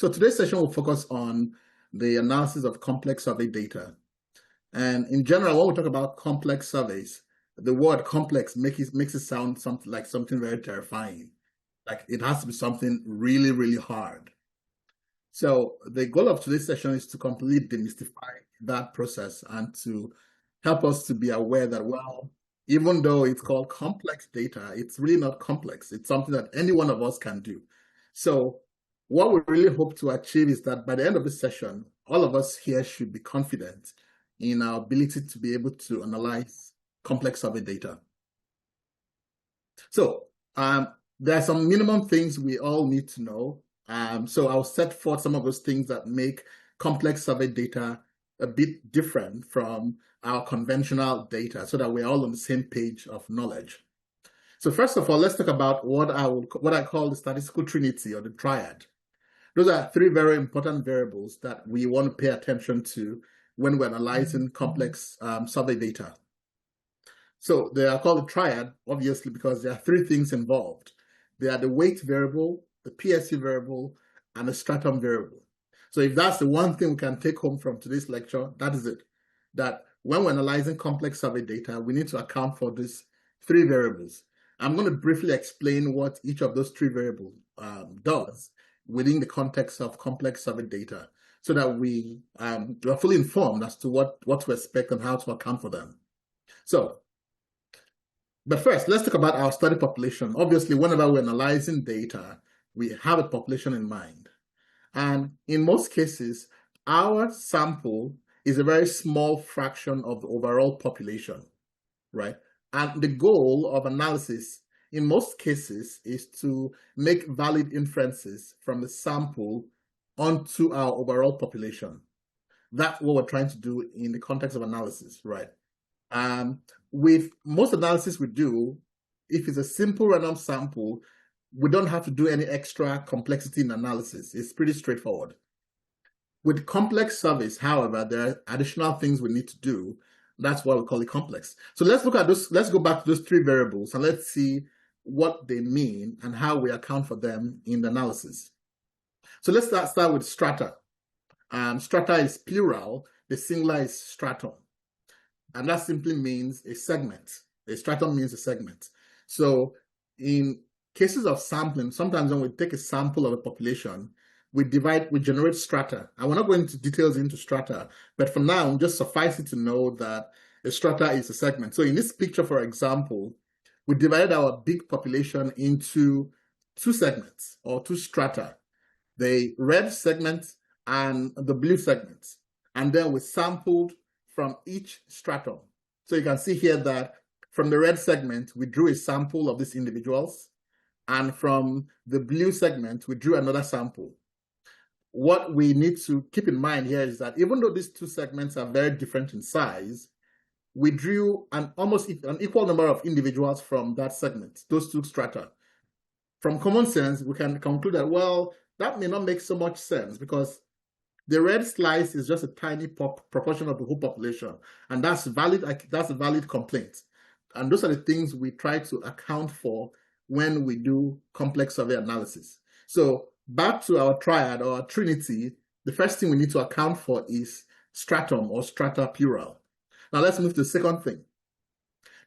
So today's session will focus on the analysis of complex survey data. And in general, when we talk about complex surveys, the word complex makes it sound something very terrifying. Like it has to be something really, really hard. So the goal of today's session is to completely demystify that process and to help us to be aware that, well, even though it's called complex data, it's really not complex. It's something that any one of us can do. So what we really hope to achieve is that by the end of this session, all of us here should be confident in our ability to be able to analyze complex survey data. So there are some minimum things we all need to know. So I'll set forth some of those things that make complex survey data a bit different from our conventional data so that we're all on the same page of knowledge. So first of all, let's talk about what I call the statistical trinity or the triad. Those are three very important variables that we want to pay attention to when we're analyzing complex survey data. So they are called the triad, obviously, because there are three things involved. They are the weight variable, the PSU variable, and the stratum variable. So if that's the one thing we can take home from today's lecture, that is it. That when we're analyzing complex survey data, we need to account for these three variables. I'm going to briefly explain what each of those three variables does within the context of complex survey data, so that we are fully informed as to what to expect and how to account for them. So, but first, let's talk about our study population. Obviously, whenever we're analyzing data, we have a population in mind. And in most cases, our sample is a very small fraction of the overall population, right? And the goal of analysis in most cases is to make valid inferences from the sample onto our overall population. That's what we're trying to do in the context of analysis, right? With most analysis we do, if it's a simple random sample, we don't have to do any extra complexity in analysis. It's pretty straightforward. With complex surveys, however, there are additional things we need to do. That's why we call it complex. So let's look at those. Let's go back to those three variables and let's see what they mean and how we account for them in the analysis. So let's start with strata. Strata is plural. The singular is stratum. And that simply means a segment. A stratum means a segment. So in cases of sampling, sometimes when we take a sample of a population, we generate strata. I will not go into details into strata, but for now, just suffice it to know that a strata is a segment. So in this picture, for example, we divided our big population into two segments or two strata, the red segment and the blue segment. And then we sampled from each stratum. So you can see here that from the red segment, we drew a sample of these individuals. And from the blue segment, we drew another sample. What we need to keep in mind here is that even though these two segments are very different in size, we drew an equal number of individuals from that segment, those two strata. From common sense, we can conclude that, well, that may not make so much sense because the red slice is just a tiny proportion of the whole population, and that's valid. That's a valid complaint. And those are the things we try to account for when we do complex survey analysis. So back to our triad or our trinity, the first thing we need to account for is stratum or strata plural. Now let's move to the second thing.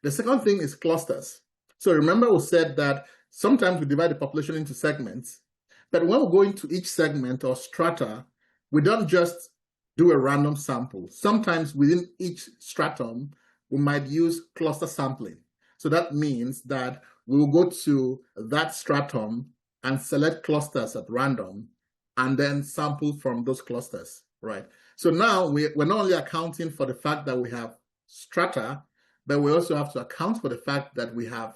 The second thing is clusters. So remember we said that sometimes we divide the population into segments, but when we go into each segment or strata, we don't just do a random sample. Sometimes within each stratum, we might use cluster sampling. So that means that we will go to that stratum and select clusters at random and then sample from those clusters, right? So now we're not only accounting for the fact that we have strata, but we also have to account for the fact that we have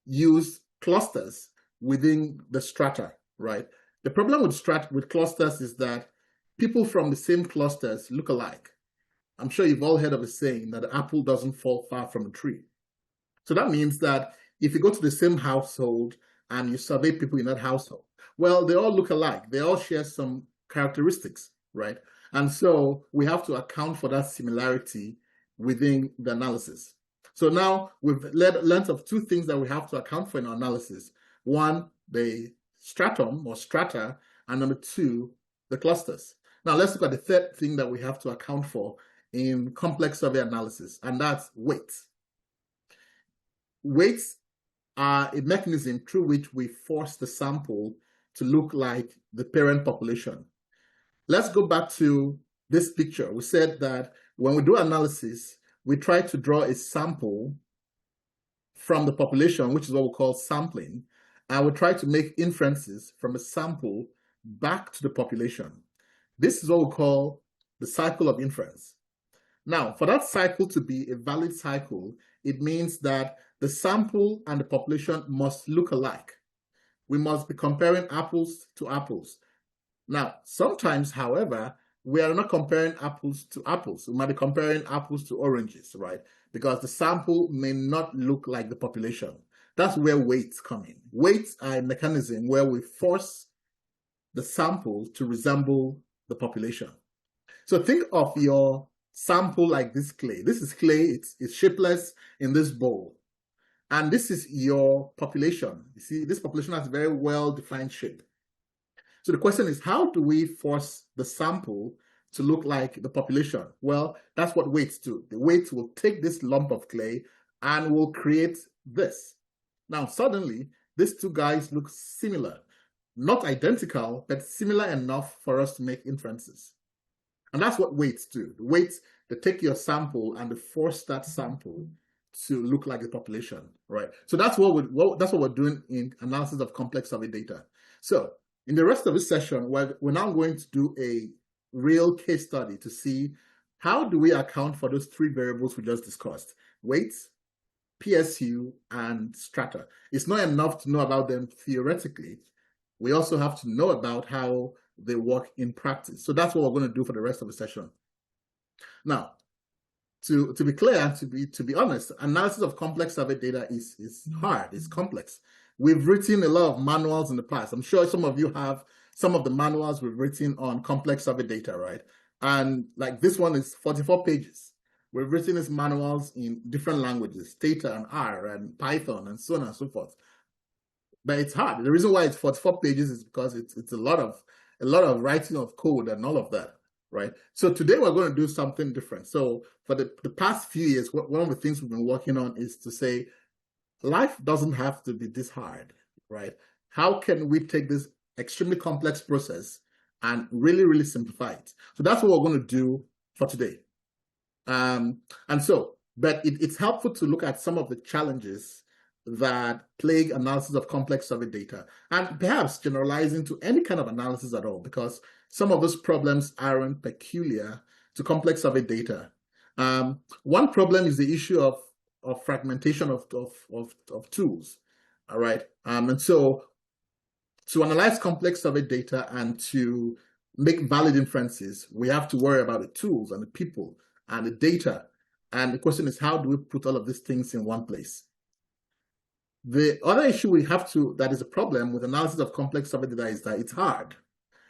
used clusters within the strata, right? The problem with clusters is that people from the same clusters look alike. I'm sure you've all heard of the saying that the apple doesn't fall far from a tree. So that means that if you go to the same household and you survey people in that household, well, they all look alike. They all share some characteristics, right? And so we have to account for that similarity within the analysis. So now we've learned of two things that we have to account for in our analysis. One, the stratum or strata, and number two, the clusters. Now let's look at the third thing that we have to account for in complex survey analysis, and that's weights. Weights are a mechanism through which we force the sample to look like the parent population. Let's go back to this picture. We said that when we do analysis, we try to draw a sample from the population, which is what we call sampling, and we try to make inferences from a sample back to the population. This is what we call the cycle of inference. Now, for that cycle to be a valid cycle, it means that the sample and the population must look alike. We must be comparing apples to apples. Now, sometimes, however, we are not comparing apples to apples. We might be comparing apples to oranges, right? Because the sample may not look like the population. That's where weights come in. Weights are a mechanism where we force the sample to resemble the population. So think of your sample like this clay. This is clay, it's shapeless in this bowl. And this is your population. You see, this population has a very well-defined shape. So the question is, how do we force the sample to look like the population? Well, that's what weights do. The weights will take this lump of clay and will create this. Now, suddenly, these two guys look similar. Not identical, but similar enough for us to make inferences. And that's what weights do. The weights, they take your sample and they force that sample to look like the population, right? So that's what we're doing in analysis of complex survey data. So in the rest of this session, we're now going to do a real case study to see how do we account for those three variables we just discussed: weights, PSU, and strata. It's not enough to know about them theoretically. We also have to know about how they work in practice. So that's what we're going to do for the rest of the session. Now, to be clear and to be honest, analysis of complex survey data is hard, it's complex. We've written a lot of manuals in the past. I'm sure some of you have some of the manuals we've written on complex survey data, right? And like this one is 44 pages. We've written these manuals in different languages, Stata and R and Python and so on and so forth. But it's hard. The reason why it's 44 pages is because it's a lot of writing of code and all of that, right? So today we're going to do something different. So for the past few years, one of the things we've been working on is to say, life doesn't have to be this hard, right? How can we take this extremely complex process and really, really simplify it? So that's what we're going to do for today. But it's helpful to look at some of the challenges that plague analysis of complex survey data, and perhaps generalizing to any kind of analysis at all, because some of those problems aren't peculiar to complex survey data. One problem is the issue of fragmentation of tools, all right? And so to analyze complex survey data and to make valid inferences, we have to worry about the tools and the people and the data. And the question is, how do we put all of these things in one place? The other issue we have that is a problem with analysis of complex survey data is that it's hard.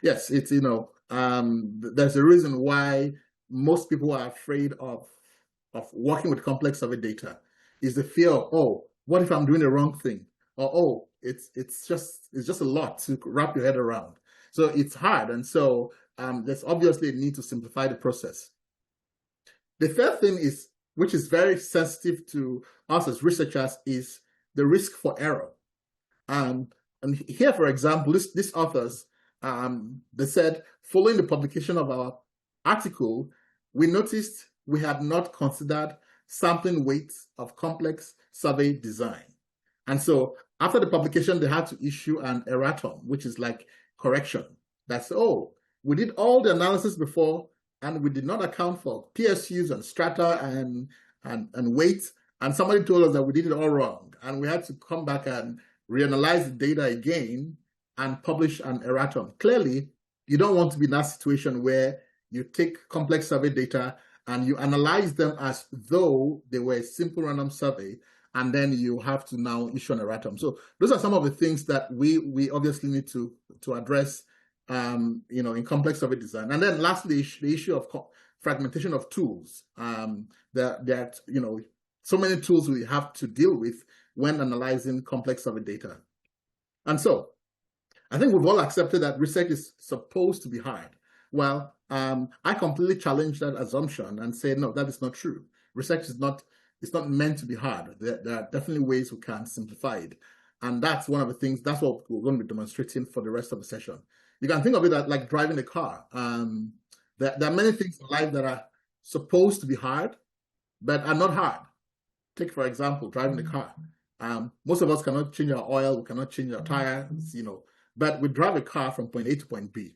Yes, it's, there's a reason why most people are afraid of working with complex survey data, is the fear of, oh, what if I'm doing the wrong thing? Or, oh, it's just a lot to wrap your head around. So it's hard. And so there's obviously a need to simplify the process. The third thing is, which is very sensitive to us as researchers, is the risk for error. And here, for example, these authors, they said, following the publication of our article, we noticed we had not considered sampling weights of complex survey design. And so after the publication, they had to issue an erratum, which is like correction. That's, oh, we did all the analysis before, and we did not account for PSUs and strata and weights. And somebody told us that we did it all wrong. And we had to come back and reanalyze the data again and publish an erratum. Clearly, you don't want to be in that situation where you take complex survey data and you analyze them as though they were a simple random survey, and then you have to now issue an erratum. So those are some of the things that we obviously need to address in complex survey design. And then lastly, the issue of fragmentation of tools. There are so many tools we have to deal with when analyzing complex survey data. And so I think we've all accepted that research is supposed to be hard. Well, I completely challenge that assumption and say, no, that is not true. Research is not, it's not meant to be hard. There are definitely ways we can simplify it. And that's one of the things, that's what we're going to be demonstrating for the rest of the session. You can think of it like driving a car. There are many things in life that are supposed to be hard, but are not hard. Take, for example, driving a car. Most of us cannot change our oil, we cannot change our tires, but we drive a car from point A to point B.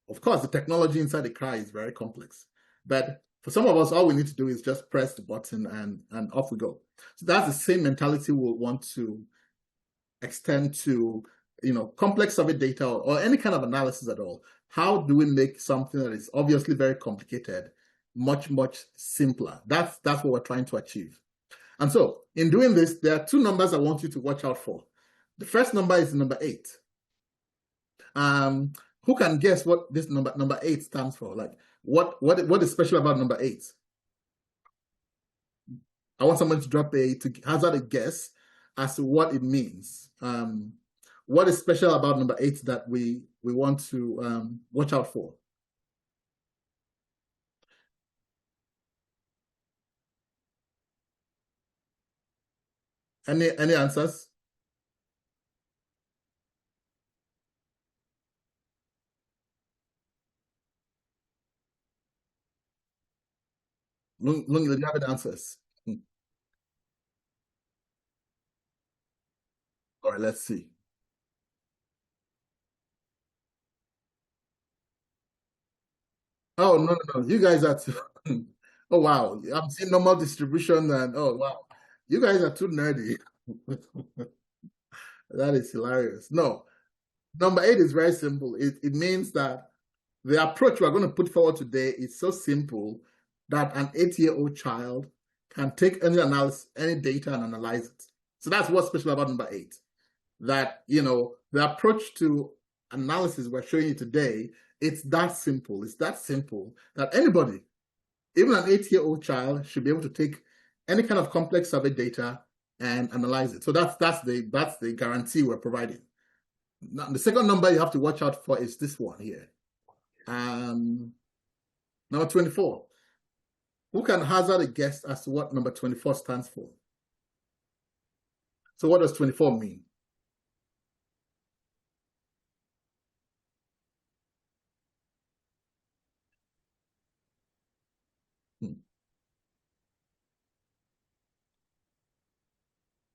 Of course, the technology inside the car is very complex, but for some of us, all we need to do is just press the button and off we go. So that's the same mentality we'll want to extend to, complex survey data or any kind of analysis at all. How do we make something that is obviously very complicated much, much simpler? That's what we're trying to achieve. And so in doing this, there are two numbers I want you to watch out for. The first number is number 8. Who can guess what this number 8 stands for? Like what is special about number 8? I want someone to hazard a guess as to what it means. What is special about number 8 that we want to watch out for? Any answers? Long, do you have any answers? All right, let's see. Oh, no. You guys are too. Oh, wow. I'm seeing normal distribution and oh, wow. You guys are too nerdy. That is hilarious. No, number 8 is very simple. It means that the approach we're going to put forward today is so simple that an 8-year-old child can take any analysis, any data and analyze it. So that's what's special about number 8. That, the approach to analysis we're showing you today, it's that simple. It's that simple that anybody, even an 8-year-old child, should be able to take any kind of complex survey data and analyze it. So that's the guarantee we're providing. Now, the second number you have to watch out for is this one here. Number 24. Who can hazard a guess as to what number 24 stands for? So what does 24 mean?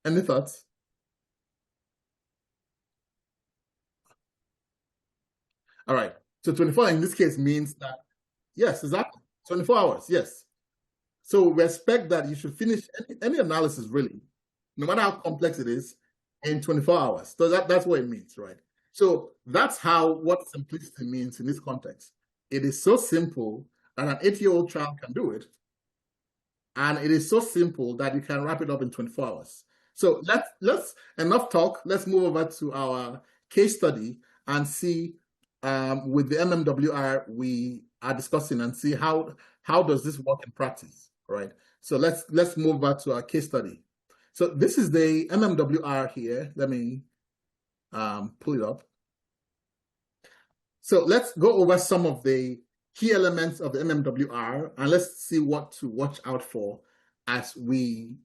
Any thoughts? All right. So 24 in this case means that, yes, exactly. 24 hours, yes. So we expect that you should finish any analysis, really, no matter how complex it is, in 24 hours. So that's what it means, right? So that's what simplicity means in this context. It is so simple that an 8-year-old child can do it. And it is so simple that you can wrap it up in 24 hours. So let's enough talk. Let's move over to our case study and see with the MMWR we are discussing and see how does this work in practice, right? So let's move back to our case study. So this is the MMWR here. Let me pull it up. So let's go over some of the key elements of the MMWR and let's see what to watch out for as we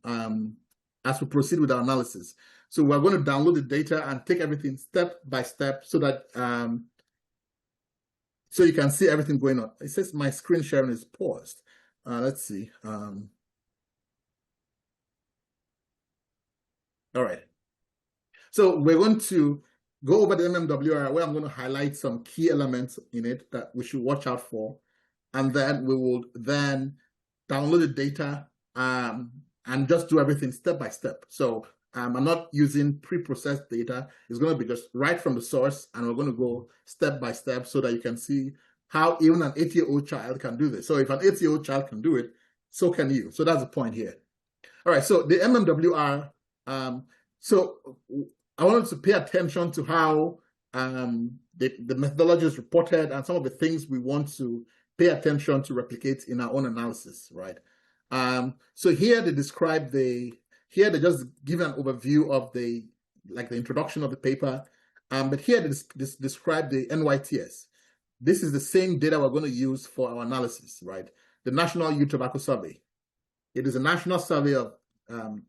proceed with our analysis. So we're going to download the data and take everything step by step so that so you can see everything going on. It says my screen sharing is paused. Let's see. All right. So we're going to go over the MMWR where I'm going to highlight some key elements in it that we should watch out for. And then we will then download the data and just do everything step by step. So I'm not using pre-processed data. It's going to be just right from the source, and we're going to go step by step so that you can see how even an 8-year-old child can do this. So if an 8-year-old child can do it, so can you. So that's the point here. All right, so the MMWR, so I wanted to pay attention to how the methodology is reported and some of the things we want to pay attention to replicate in our own analysis, right? So here they describe here they just give an overview of the introduction of the paper, But here they describe the NYTS. This is the same data we're going to use for our analysis, right? The National Youth Tobacco Survey. It is a national survey of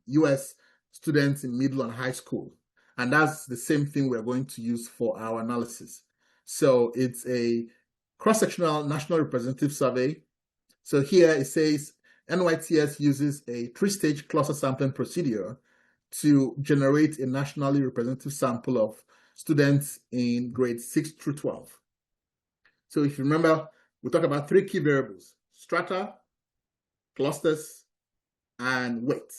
US students in middle and high school. And that's the same thing we're going to use for our analysis. So it's a cross-sectional national representative survey. So here it says NYTS uses a 3-stage cluster sampling procedure to generate a nationally representative sample of students in grades 6 through 12. So if you remember, we talked about 3 key variables: strata, clusters, and weight,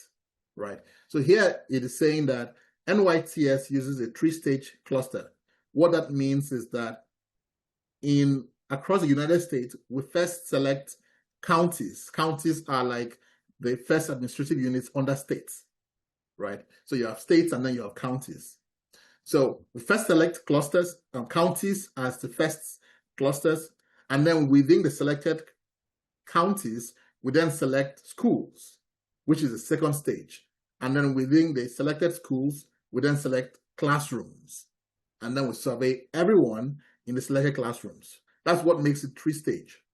right? So here it is saying that NYTS uses a 3-stage cluster. What that means is that across the United States, we first select counties. Counties are like the first administrative units under states, right? So you have states and then you have counties. So we first select clusters, counties as the first clusters, and then within the selected counties, we then select schools, which is the second stage. And then within the selected schools, we then select classrooms. And then we survey everyone in the selected classrooms. That's what makes it 3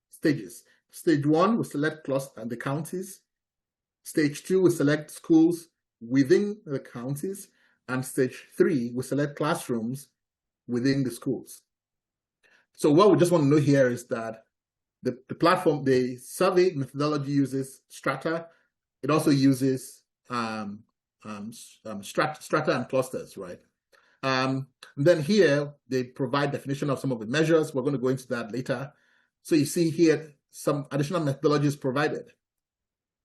stages. Stage 1, we select clusters and the counties. Stage 2, we select schools within the counties. And stage 3, we select classrooms within the schools. So what we just want to know here is that the platform, the survey methodology uses strata. It also uses strata and clusters, right? Then here, they provide definition of some of the measures. We're going to go into that later. So you see here, some additional methodologies provided.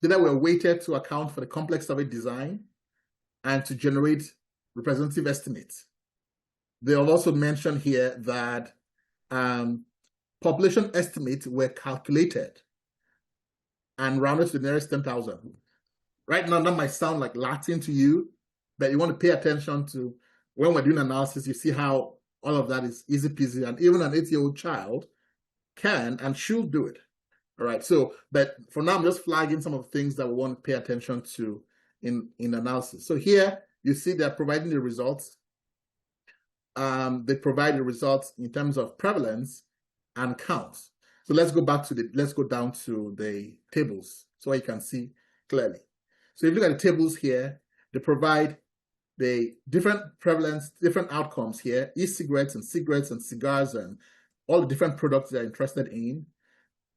Data were weighted to account for the complex survey design and to generate representative estimates. They have also mentioned here that population estimates were calculated and rounded to the nearest 10,000. Right now, that might sound like Latin to you, but you want to pay attention to when we're doing analysis, you see how all of that is easy peasy, and even an 8-year-old child can and should do it. All right, so, but for now, I'm just flagging some of the things that we want to pay attention to in analysis. So here, you see they're providing the results. They provide the results in terms of prevalence and counts. So let's go down to the tables so you can see clearly. So if you look at the tables here, they provide the different prevalence, different outcomes here, e-cigarettes and cigarettes and cigars and all the different products they're interested in.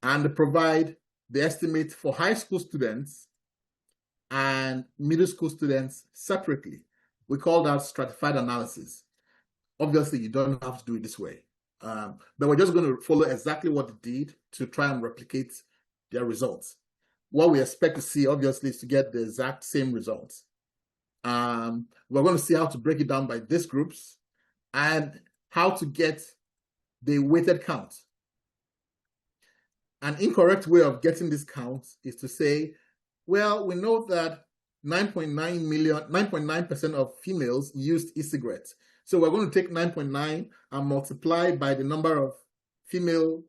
And they provide the estimate for high school students and middle school students separately. We call that stratified analysis. Obviously, you don't have to do it this way. But we're just going to follow exactly what they did to try and replicate their results. What we expect to see, obviously, is to get the exact same results. We're going to see how to break it down by these groups and how to get the weighted count. An incorrect way of getting this count is to say, well, we know that 9.9% of females used e-cigarettes. So we're going to take 9.9 and multiply by the number of female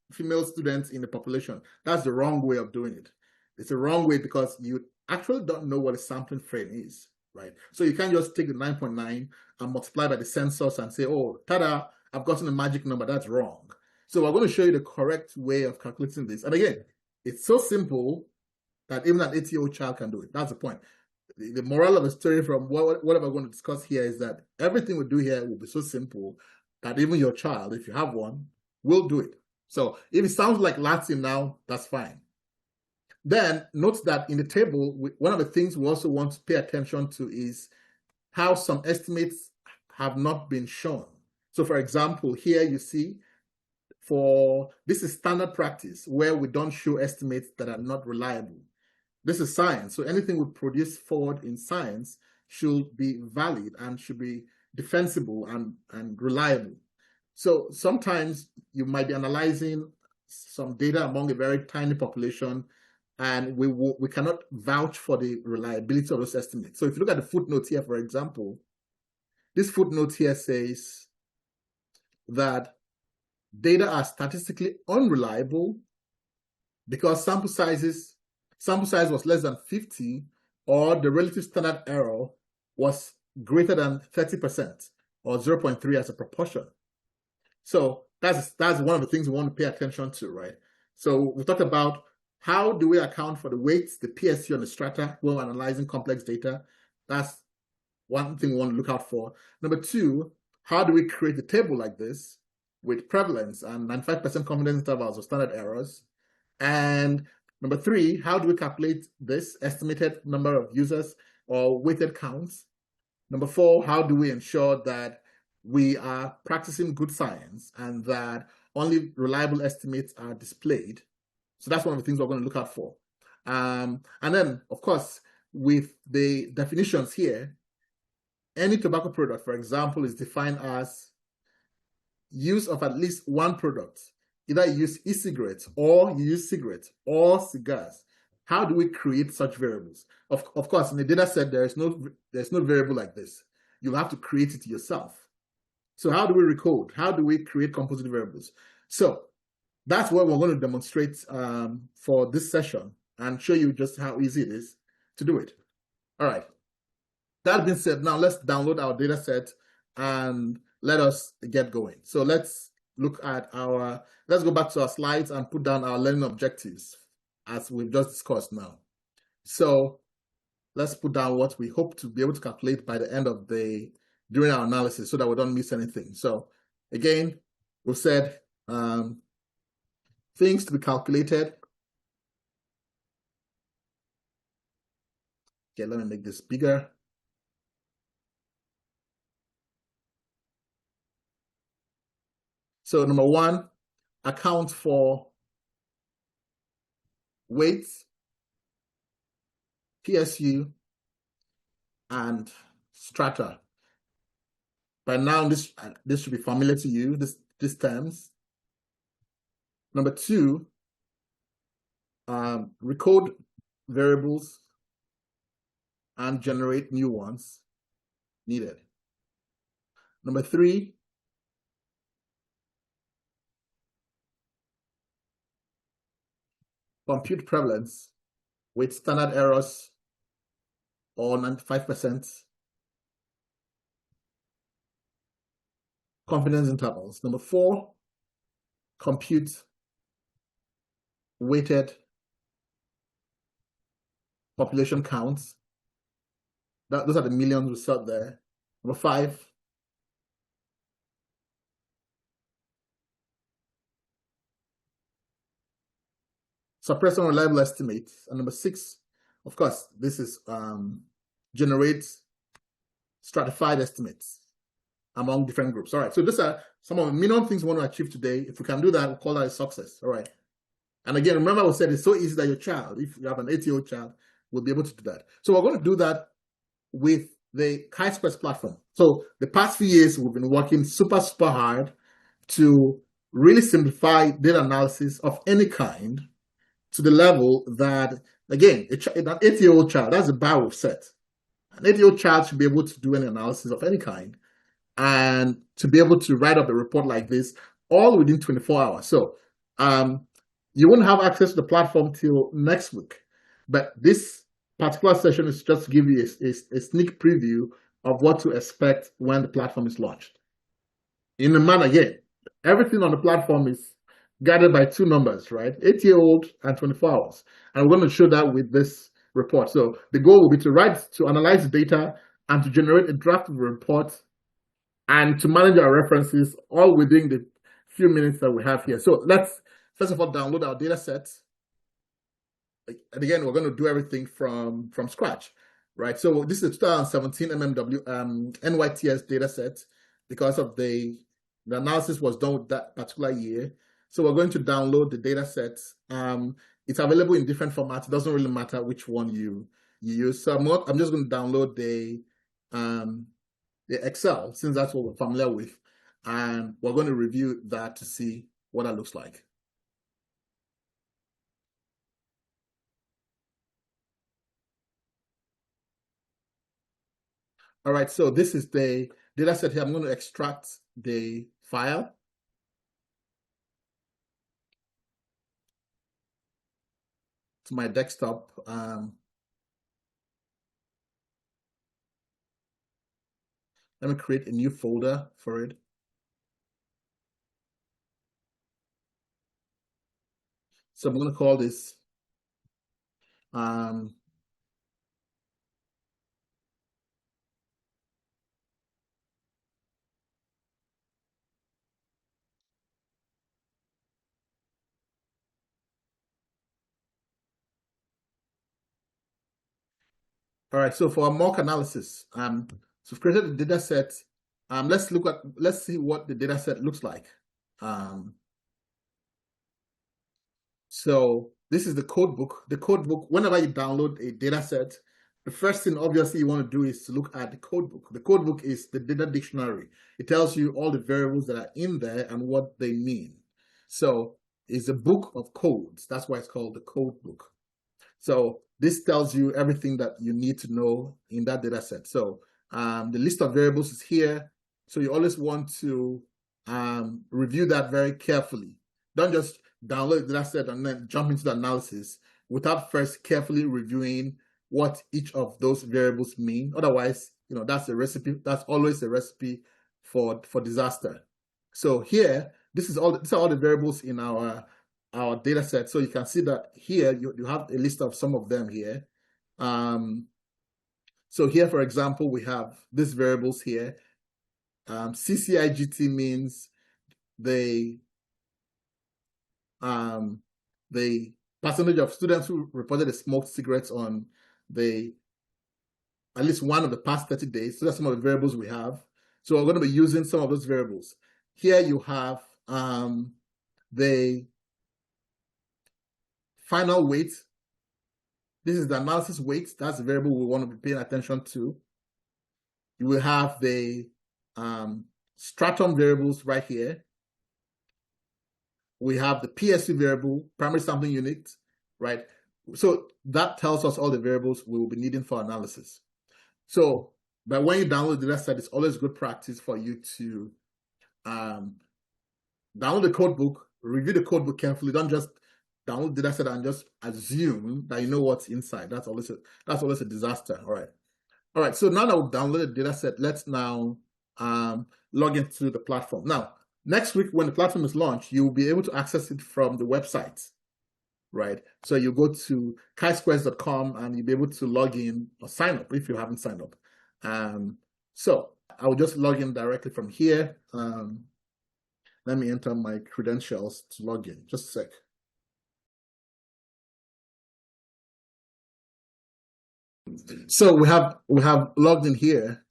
students in the population. That's the wrong way of doing it. It's a wrong way because you actually don't know what a sampling frame is, right? So you can't just take the 9.9 and multiply by the census and say, oh, tada, I've gotten a magic number. That's wrong. So we're going to show you the correct way of calculating this. And again, it's so simple that even an 8-year-old child can do it. That's the point. The moral of the story from whatever we're going to discuss here is that everything we do here will be so simple that even your child, if you have one, will do it. So if it sounds like Latin now, that's fine. Then note that in the table, one of the things we also want to pay attention to is how some estimates have not been shown. So for example, here you see this is standard practice where we don't show estimates that are not reliable. This is science, so anything we produce forward in science should be valid and should be defensible and reliable. So sometimes you might be analyzing some data among a very tiny population, and we cannot vouch for the reliability of those estimates. So if you look at the footnote here, for example, this footnote here says that data are statistically unreliable because sample size was less than 50, or the relative standard error was greater than 30%, or 0.3 as a proportion. So that's one of the things we want to pay attention to, right? So we talked about how do we account for the weights, the PSU, and the strata when we're analyzing complex data. That's one thing we want to look out for. Number two, how do we create a table like this with prevalence and 95% confidence intervals or standard errors? And number three, how do we calculate this estimated number of users or weighted counts? Number four, how do we ensure that we are practicing good science and that only reliable estimates are displayed? So that's one of the things we're going to look out for. And then, of course, with the definitions here, any tobacco product, for example, is defined as use of at least one product. Either you use e-cigarettes or you use cigarettes or cigars. How do we create such variables? Of course, in the data set, there's no variable like this. You'll have to create it yourself. So how do we recode? How do we create composite variables? So that's what we're going to demonstrate for this session and show you just how easy it is to do it. All right. That being said, now let's download our data set and let us get going. So let's look at let's go back to our slides and put down our learning objectives as we've just discussed now. So let's put down what we hope to be able to calculate by the end of during our analysis so that we don't miss anything. So again, we've said things to be calculated. Okay, let me make this bigger. So number one, account for weight, PSU, and strata. By now, this should be familiar to you, these terms. Number two, recode variables and generate new ones needed. Number three, compute prevalence with standard errors or 95% confidence intervals. Number four, compute weighted population counts. Those are the millions we saw there. Number five, suppress unreliable estimates. And number six, of course, this is generate stratified estimates among different groups. All right, so these are some of the minimum things we want to achieve today. If we can do that, we'll call that a success. All right. And again, remember we said it's so easy that your child, if you have an 8-year-old child, will be able to do that. So we're going to do that with the Chisquares platform. So the past few years, we've been working super hard to really simplify data analysis of any kind to the level that, again, an 8-year-old child, that's the bar we've set. An 8-year-old child should be able to do any analysis of any kind and to be able to write up a report like this all within 24 hours. So you won't have access to the platform till next week, but this particular session is just to give you a sneak preview of what to expect when the platform is launched. In a manner, again, everything on the platform is guided by two numbers, right? 8-year-old and 24 hours. And we're going to show that with this report. So the goal will be to analyze the data and to generate a draft of a report and to manage our references all within the few minutes that we have here. So let's first of all download our data sets. And again, we're going to do everything from scratch, right? So this is a 2017 MMWR NYTS data set because of the analysis was done with that particular year. So we're going to download the data sets. It's available in different formats. It doesn't really matter which one you use. So I'm just going to download the Excel, since that's what we're familiar with, and we're going to review that to see what that looks like. All right, so this is the data set here. I'm going to extract the file. To my desktop. Let me create a new folder for it. So I'm going to call this all right, so for our mock analysis, so we've created a data set. Let's see what the data set looks like. So this is the code book. The code book, whenever you download a data set, the first thing obviously you want to do is to look at the code book. The code book is the data dictionary. It tells you all the variables that are in there and what they mean. So it's a book of codes. That's why it's called the code book. So this tells you everything that you need to know in that data set. So the list of variables is here. So you always want to review that very carefully. Don't just download the data set and then jump into the analysis without first carefully reviewing what each of those variables mean. Otherwise, that's a recipe. That's always a recipe for disaster. So here, these are all the variables in our data set. So you can see that here you have a list of some of them here. So here, for example, we have these variables here. CCIGT means the percentage of students who reported they smoked cigarettes on at least one of the past 30 days. So that's some of the variables we have. So we're going to be using some of those variables. Here you have the final weight. This is the analysis weight. That's the variable we want to be paying attention to. You will have the stratum variables right here. We have the PSU variable, primary sampling unit, right? So that tells us all the variables we will be needing for analysis. So, but when you download the data set, it's always good practice for you to download the code book, review the code book carefully. Don't just download the data set and just assume that you know what's inside. That's always a disaster. All right. So now that we've downloaded the data set, let's now log into the platform. Now, next week when the platform is launched, you'll be able to access it from the website, right? So you go to Chisquares.com and you'll be able to log in or sign up if you haven't signed up. So I'll just log in directly from here. Let me enter my credentials to log in. Just a sec. So we have logged in here.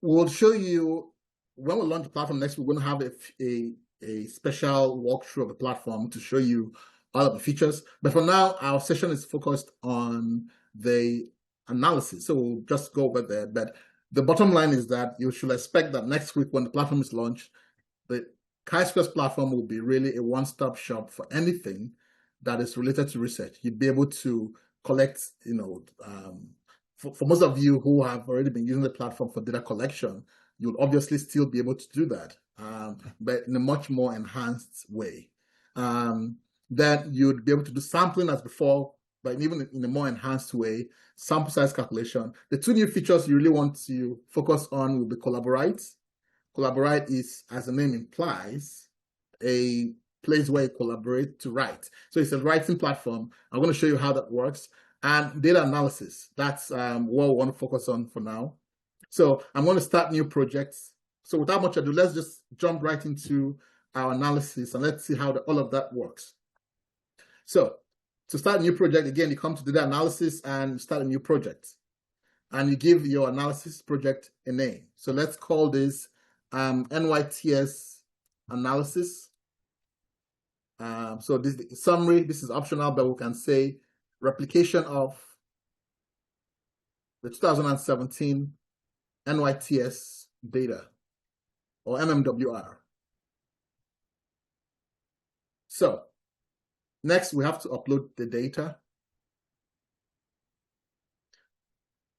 We'll show you when we launch the platform next. We're going to have a special walkthrough of the platform to show you all of the features. But for now, our session is focused on the analysis. So we'll just go over there. But the bottom line is that you should expect that next week when the platform is launched, the Chisquares platform will be really a one-stop shop for anything that is related to research. You'd be able to collect, for most of you who have already been using the platform for data collection, you'll obviously still be able to do that, but in a much more enhanced way. Then you'd be able to do sampling as before, but even in a more enhanced way, sample size calculation. The two new features you really want to focus on will be Collaborate. Collaborate is, as the name implies, a place where you collaborate to write. So it's a writing platform. I'm going to show you how that works. And data analysis, that's what we want to focus on for now. So I'm going to start new projects. So without much ado, let's just jump right into our analysis and let's see how all of that works. So to start a new project, again, you come to data analysis and start a new project. And you give your analysis project a name. So let's call this NYTS analysis. So this is summary. This is optional, but we can say replication of the 2017 NYTS data, or MMWR. So next, we have to upload the data.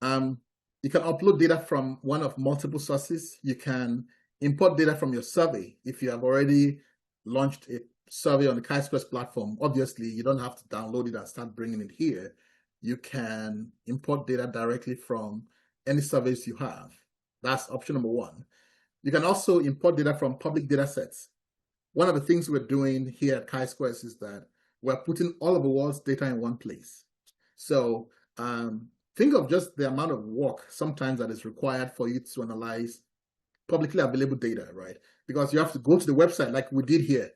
You can upload data from one of multiple sources. You can import data from your survey. If you have already launched a survey on the Chisquares platform, obviously you don't have to download it and start bringing it here. You can import data directly from any surveys you have. That's option number one. You can also import data from public data sets. One of the things we're doing here at Chisquares is that we're putting all of the world's data in one place. So think of just the amount of work sometimes that is required for you to analyze publicly available data, right? Because you have to go to the website like we did here.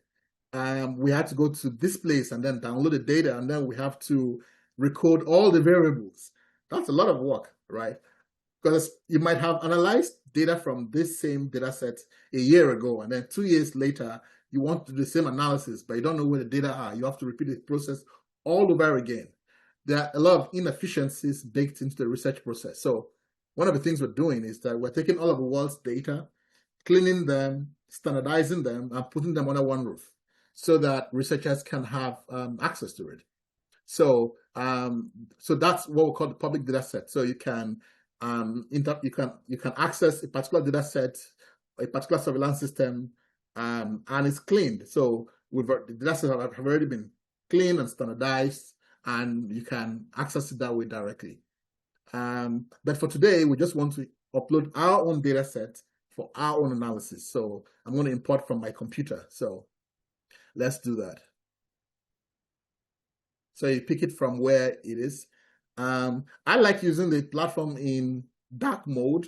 We had to go to this place and then download the data, and then we have to recode all the variables. That's a lot of work, right? Because you might have analyzed data from this same data set a year ago, and then 2 years later, you want to do the same analysis, but you don't know where the data are. You have to repeat the process all over again. There are a lot of inefficiencies baked into the research process. So one of the things we're doing is that we're taking all of the world's data, cleaning them, standardizing them, and putting them under one roof so that researchers can have access to it. So that's what we call the public data set. So you can access a particular data set, a particular surveillance system, and it's cleaned. So the data sets have already been cleaned and standardized, and you can access it that way directly. But for today, we just want to upload our own data set for our own analysis. So I'm going to import from my computer. So let's do that. So you pick it from where it is. I like using the platform in dark mode,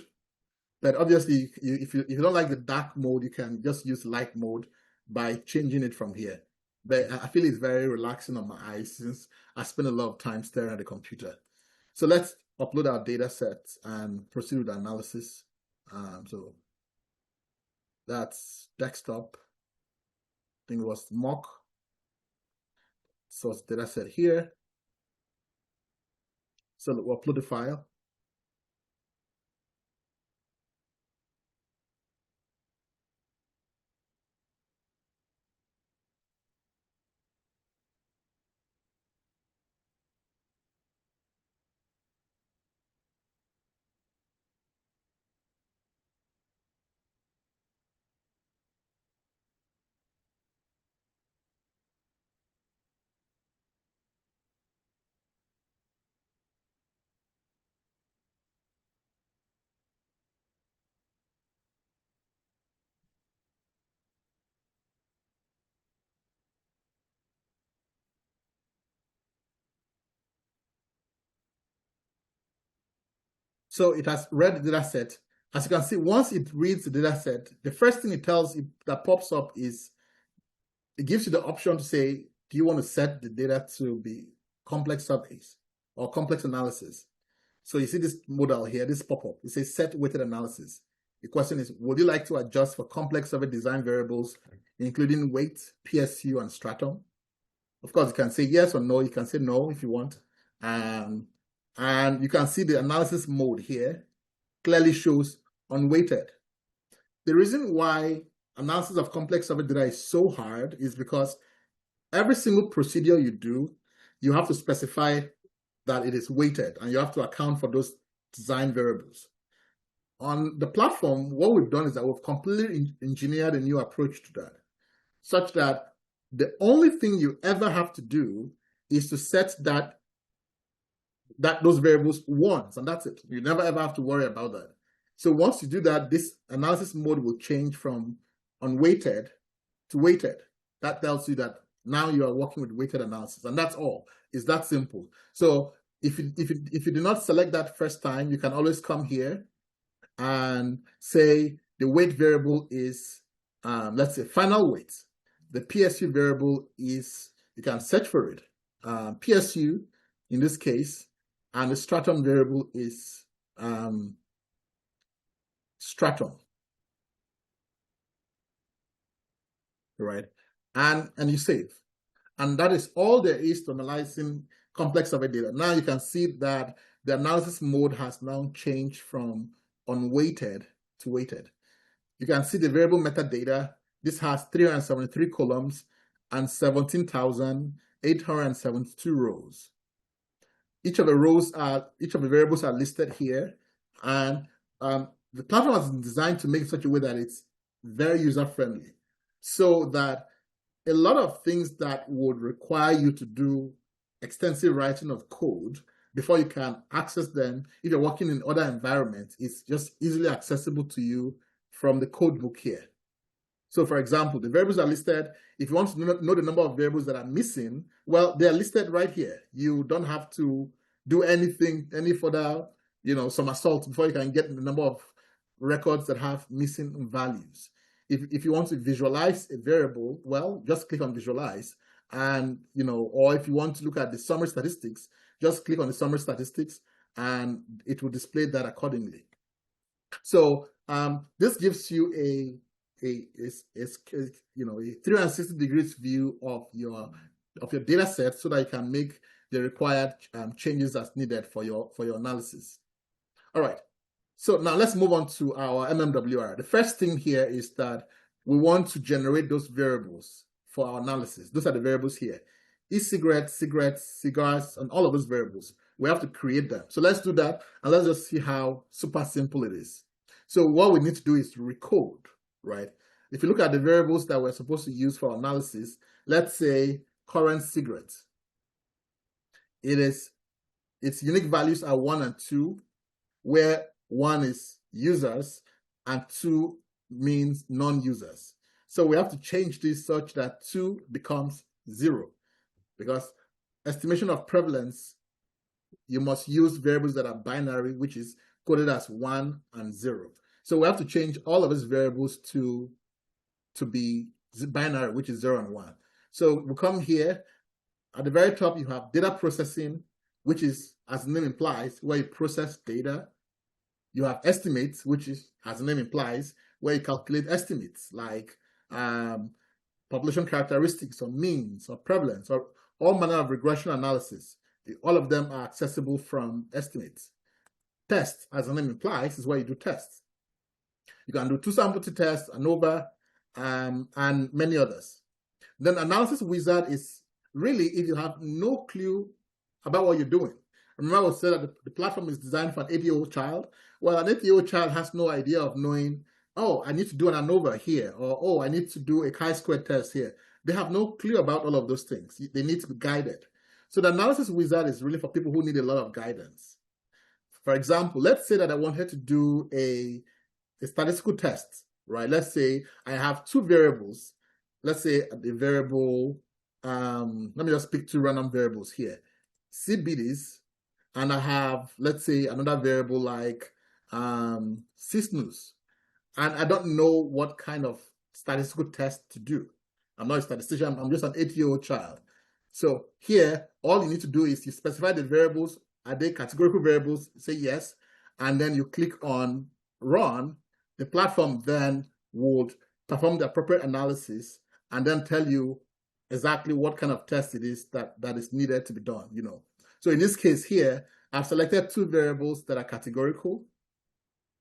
but obviously if you don't like the dark mode, you can just use light mode by changing it from here. But I feel it's very relaxing on my eyes since I spend a lot of time staring at the computer. So let's upload our data set and proceed with the analysis. So that's desktop. I think it was mock. Source data set here. So we'll upload the file. So it has read the data set. As you can see, once it reads the data set, the first thing it tells you that pops up is it gives you the option to say, do you want to set the data to be complex surveys or complex analysis? So you see this modal here, this pop-up. It says set weighted analysis. The question is, would you like to adjust for complex survey design variables, including weight, PSU, and stratum? Of course, you can say yes or no. You can say no if you want. And you can see the analysis mode here clearly shows unweighted. The reason why analysis of complex survey data is so hard is because every single procedure you do, you have to specify that it is weighted, and you have to account for those design variables. On the platform, what we've done is that we've completely engineered a new approach to that, such that the only thing you ever have to do is to set those variables once, and that's it. You never ever have to worry about that. So once you do that, this analysis mode will change from unweighted to weighted. That tells you that now you are working with weighted analysis, and that's all. It's that simple. So if you do not select that first time, you can always come here and say the weight variable is, let's say, final weight. The PSU variable is, you can search for it, PSU in this case, and the stratum variable is stratum, right? And you save. And that is all there is to analyzing complex survey data. Now you can see that the analysis mode has now changed from unweighted to weighted. You can see the variable metadata. This has 373 columns and 17,872 rows. Each of the variables are listed here, and the platform has been designed to make it such a way that it's very user-friendly, so that a lot of things that would require you to do extensive writing of code before you can access them. If you're working in other environments, it's just easily accessible to you from the code book here. So for example, the variables are listed. If you want to know the number of variables that are missing, well, they're listed right here. You don't have to do anything, any further, somersault before you can get the number of records that have missing values. If you want to visualize a variable, well, just click on visualize. And, or if you want to look at the summary statistics, just click on the summary statistics and it will display that accordingly. So this gives you a 360 degrees view of your data set so that you can make the required changes as needed for your analysis. All right. So now let's move on to our MMWR. The first thing here is that we want to generate those variables for our analysis. Those are the variables here. E-cigarettes, cigarettes, cigars, and all of those variables. We have to create them. So let's do that, and let's just see how super simple it is. So what we need to do is to recode, right? If you look at the variables that we're supposed to use for analysis, let's say current cigarettes. Its unique values are 1 and 2, where 1 is users and 2 means non-users. So we have to change this such that 2 becomes 0, because estimation of prevalence, you must use variables that are binary, which is coded as 1 and 0. So we have to change all of these variables to be binary, which is 0 and 1. So we come here. At the very top, you have data processing, which is, as the name implies, where you process data. You have estimates, which is, as the name implies, where you calculate estimates like population characteristics or means or prevalence or all manner of regression analysis. All of them are accessible from estimates. Tests, as the name implies, is where you do tests. You can do two-sample t-tests, ANOVA, and many others. Then analysis wizard is really if you have no clue about what you're doing. Remember I said that the platform is designed for an 8-year-old child. Well, an 8-year-old child has no idea of knowing, oh, I need to do an ANOVA here, or oh, I need to do a chi-square test here. They have no clue about all of those things. They need to be guided. So the analysis wizard is really for people who need a lot of guidance. For example, let's say that I wanted to do a statistical test, right? Let's say I have 2 variables. Let's say the variable, let me just pick 2 random variables here. CBDs, and I have, let's say, another variable like CSNUs. And I don't know what kind of statistical test to do. I'm not a statistician, I'm just an 8-year-old child. So here, all you need to do is you specify the variables. Are they categorical variables? Say yes. And then you click on run. The platform then would perform the appropriate analysis and then tell you exactly what kind of test it is that is needed to be done, So in this case here, I've selected 2 variables that are categorical.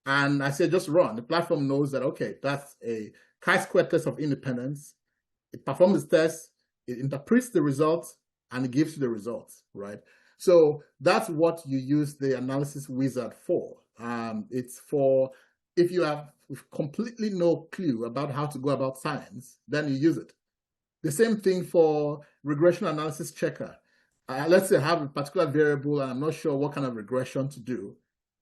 And I say just run. The platform knows that, okay, that's a chi-square test of independence. It performs the test, it interprets the results, and it gives you the results, right? So that's what you use the analysis wizard for. It's for if you have completely no clue about how to go about science, then you use it. The same thing for regression analysis checker. Let's say I have a particular variable and I'm not sure what kind of regression to do.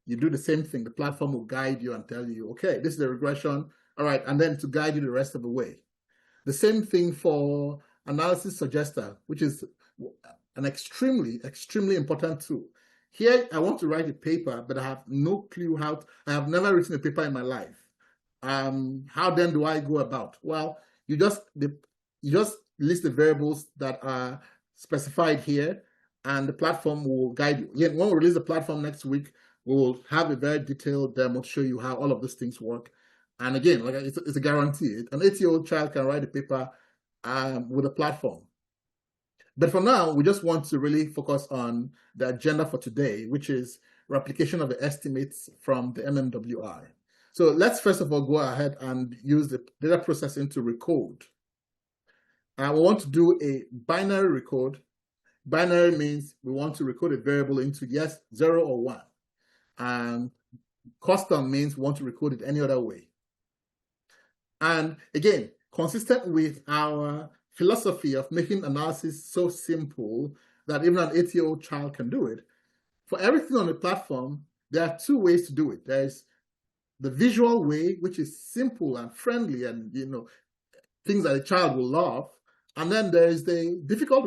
You do the same thing. The platform will guide you and tell you, okay, this is the regression. All right, and then to guide you the rest of the way. The same thing for analysis suggester, which is an extremely, extremely important tool. Here, I want to write a paper, but I have no clue how I have never written a paper in my life. How then do I go about? Well, you just list the variables that are specified here, and the platform will guide you. Yet when we release the platform next week, we'll have a very detailed demo to show you how all of these things work. And again, like it's a guarantee. An 8-year-old child can write a paper with a platform. But for now, we just want to really focus on the agenda for today, which is replication of the estimates from the MMWR. So let's first of all go ahead and use the data processing to recode. We want to do a binary recode. Binary means we want to recode a variable into yes, 0 or 1. And custom means we want to recode it any other way. And again, consistent with our philosophy of making analysis so simple that even an 8-year-old child can do it, For everything on the platform, there are two ways to do it. There's the visual way, which is simple and friendly and, things that a child will love. And then there's the difficult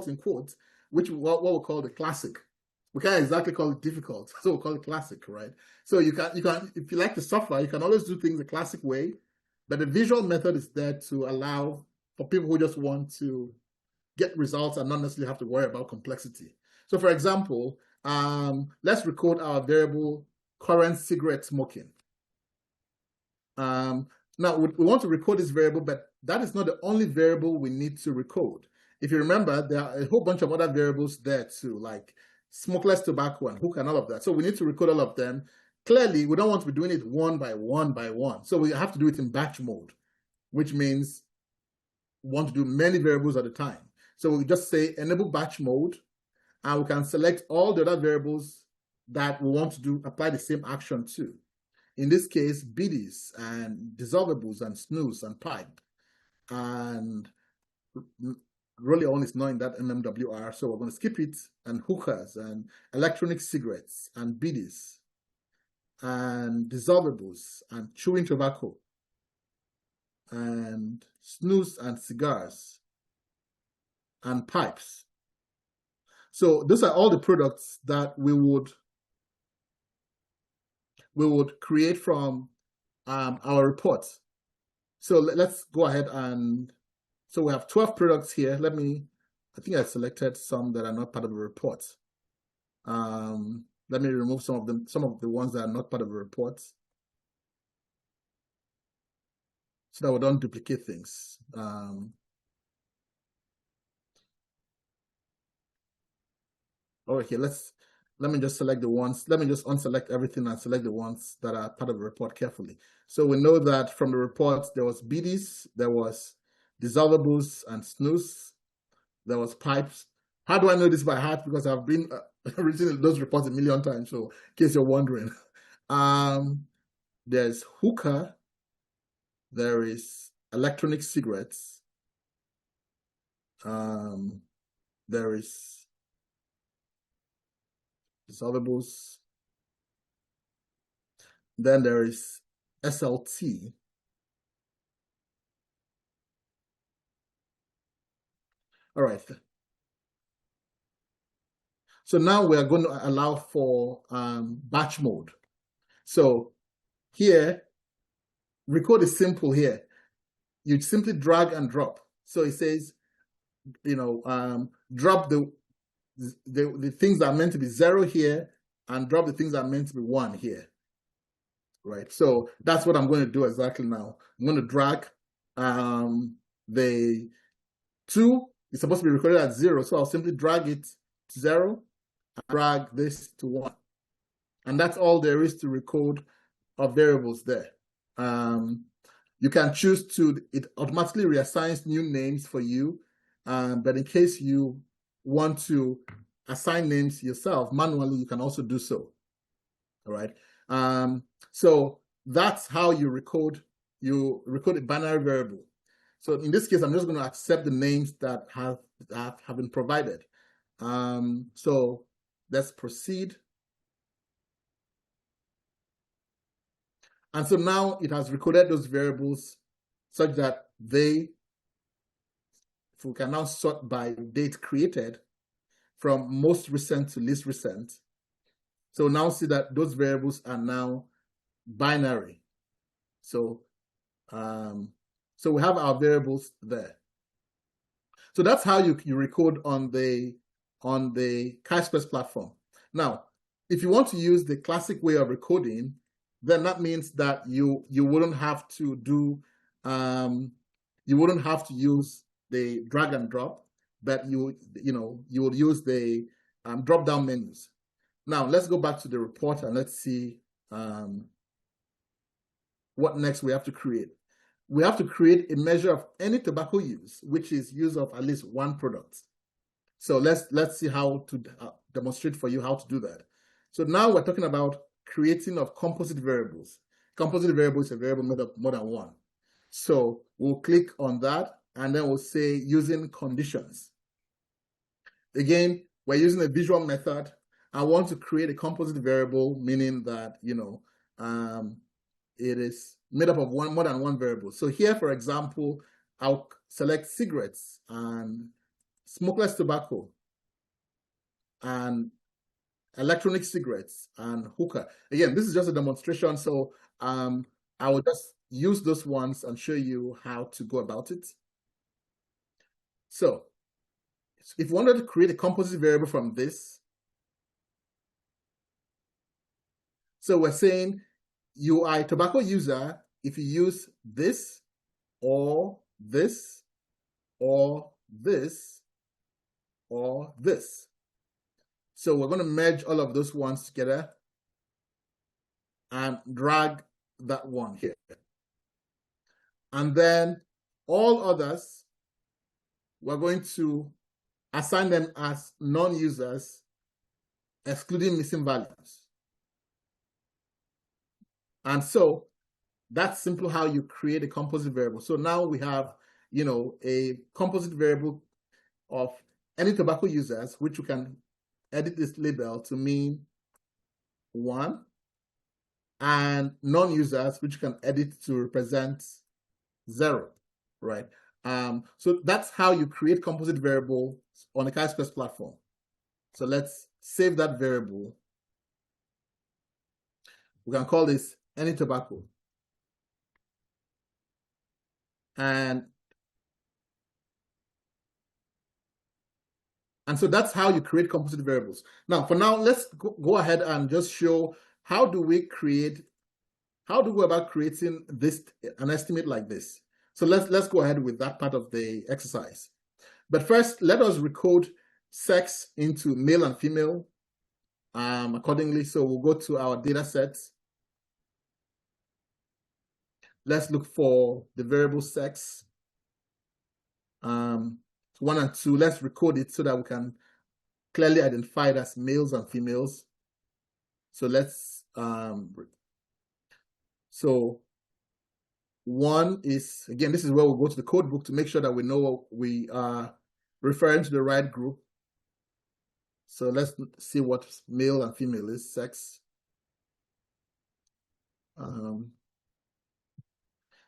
in quotes, which what we'll call the classic. We can't exactly call it difficult, so we'll call it classic, right? So you can, if you like the software, you can always do things the classic way, but the visual method is there to allow for people who just want to get results and not necessarily have to worry about complexity. So for example, let's record our variable current cigarette smoking. Now, we want to record this variable, but that is not the only variable we need to record. If you remember, there are a whole bunch of other variables there too, like smokeless tobacco and hookah and all of that. So we need to record all of them. Clearly, we don't want to be doing it one by one by one. So we have to do it in batch mode, which means we want to do many variables at a time. So we just say enable batch mode, and we can select all the other variables that we want to apply the same action to. In this case, biddies and dissolvables and snooze and pipe. And roll on is not in that MMWR, so we're going to skip it, and hookahs and electronic cigarettes and biddies and dissolvables and chewing tobacco and snooze and cigars and pipes. So those are all the products that we would create from our report. So let's go ahead and, so we have 12 products here. I think I selected some that are not part of the report. Let me remove some of the ones that are not part of the report, so that we don't duplicate things. Okay, let me just select the ones. Let me just unselect everything and select the ones that are part of the report carefully. So we know that from the report, there was biddies, there was dissolvables and snooze, there was pipes. How do I know this by heart? Because I've been reading those reports a million times, so in case you're wondering. There's hookah, there is electronic cigarettes, there is dissolvables, then there is SLT, all right. So now we are going to allow for batch mode. So here, Recode is simple here. You simply drag and drop. So it says, drop the things that are meant to be 0 here and drop the things that are meant to be 1 here, right? So that's what I'm going to do exactly now. I'm going to drag the 2 is supposed to be recorded at 0, so I'll simply drag it to 0 and drag this to 1. And that's all there is to Recode of variables there. You can choose to, it automatically reassigns new names for you, but in case you want to assign names yourself manually, you can also do so. All right. So that's how you record a binary variable. So in this case, I'm just going to accept the names that have been provided. So let's proceed. And so now it has recorded those variables such that if we can now sort by date created from most recent to least recent. So now see that those variables are now binary. So, so we have our variables there. So that's how you Recode on the Chisquares platform. Now, if you want to use the classic way of recording, then that means that you wouldn't have to do you wouldn't have to use the drag and drop, but you would use the drop down menus. Now let's go back to the report and let's see what next we have to create. We have to create a measure of any tobacco use, which is use of at least 1 product. So let's see how to demonstrate for you how to do that. So now we're talking about creating of composite variables. Composite variable is a variable made of more than 1. So we'll click on that and then we'll say using conditions. Again, we're using a visual method. I want to create a composite variable, meaning that, it is made up of more than one variable. So here, for example, I'll select cigarettes and smokeless tobacco and electronic cigarettes and hookah. Again, this is just a demonstration, so I will just use those ones and show you how to go about it. So if you wanted to create a composite variable from this, so we're saying you are a tobacco user if you use this or this or this or this. So we're going to merge all of those ones together and drag that one here. And then all others, we're going to assign them as non-users, excluding missing values. And so that's simply how you create a composite variable. So now we have, a composite variable of any tobacco users, which you can edit this label to mean 1, and non-users, which you can edit to represent 0, right? So that's how you create composite variable on a Chisquares platform. So let's save that variable. We can call this any tobacco. And so that's how you create composite variables. Now, for now, let's go ahead and just show how do we go about creating an estimate like this. So let's go ahead with that part of the exercise. But first, let us recode sex into male and female accordingly. So we'll go to our data sets. Let's look for the variable sex. 1 and 2, let's recode it so that we can clearly identify it as males and females. So let's, so 1 is, again, this is where we'll go to the code book to make sure that we know we are referring to the right group. So let's see what male and female is, sex.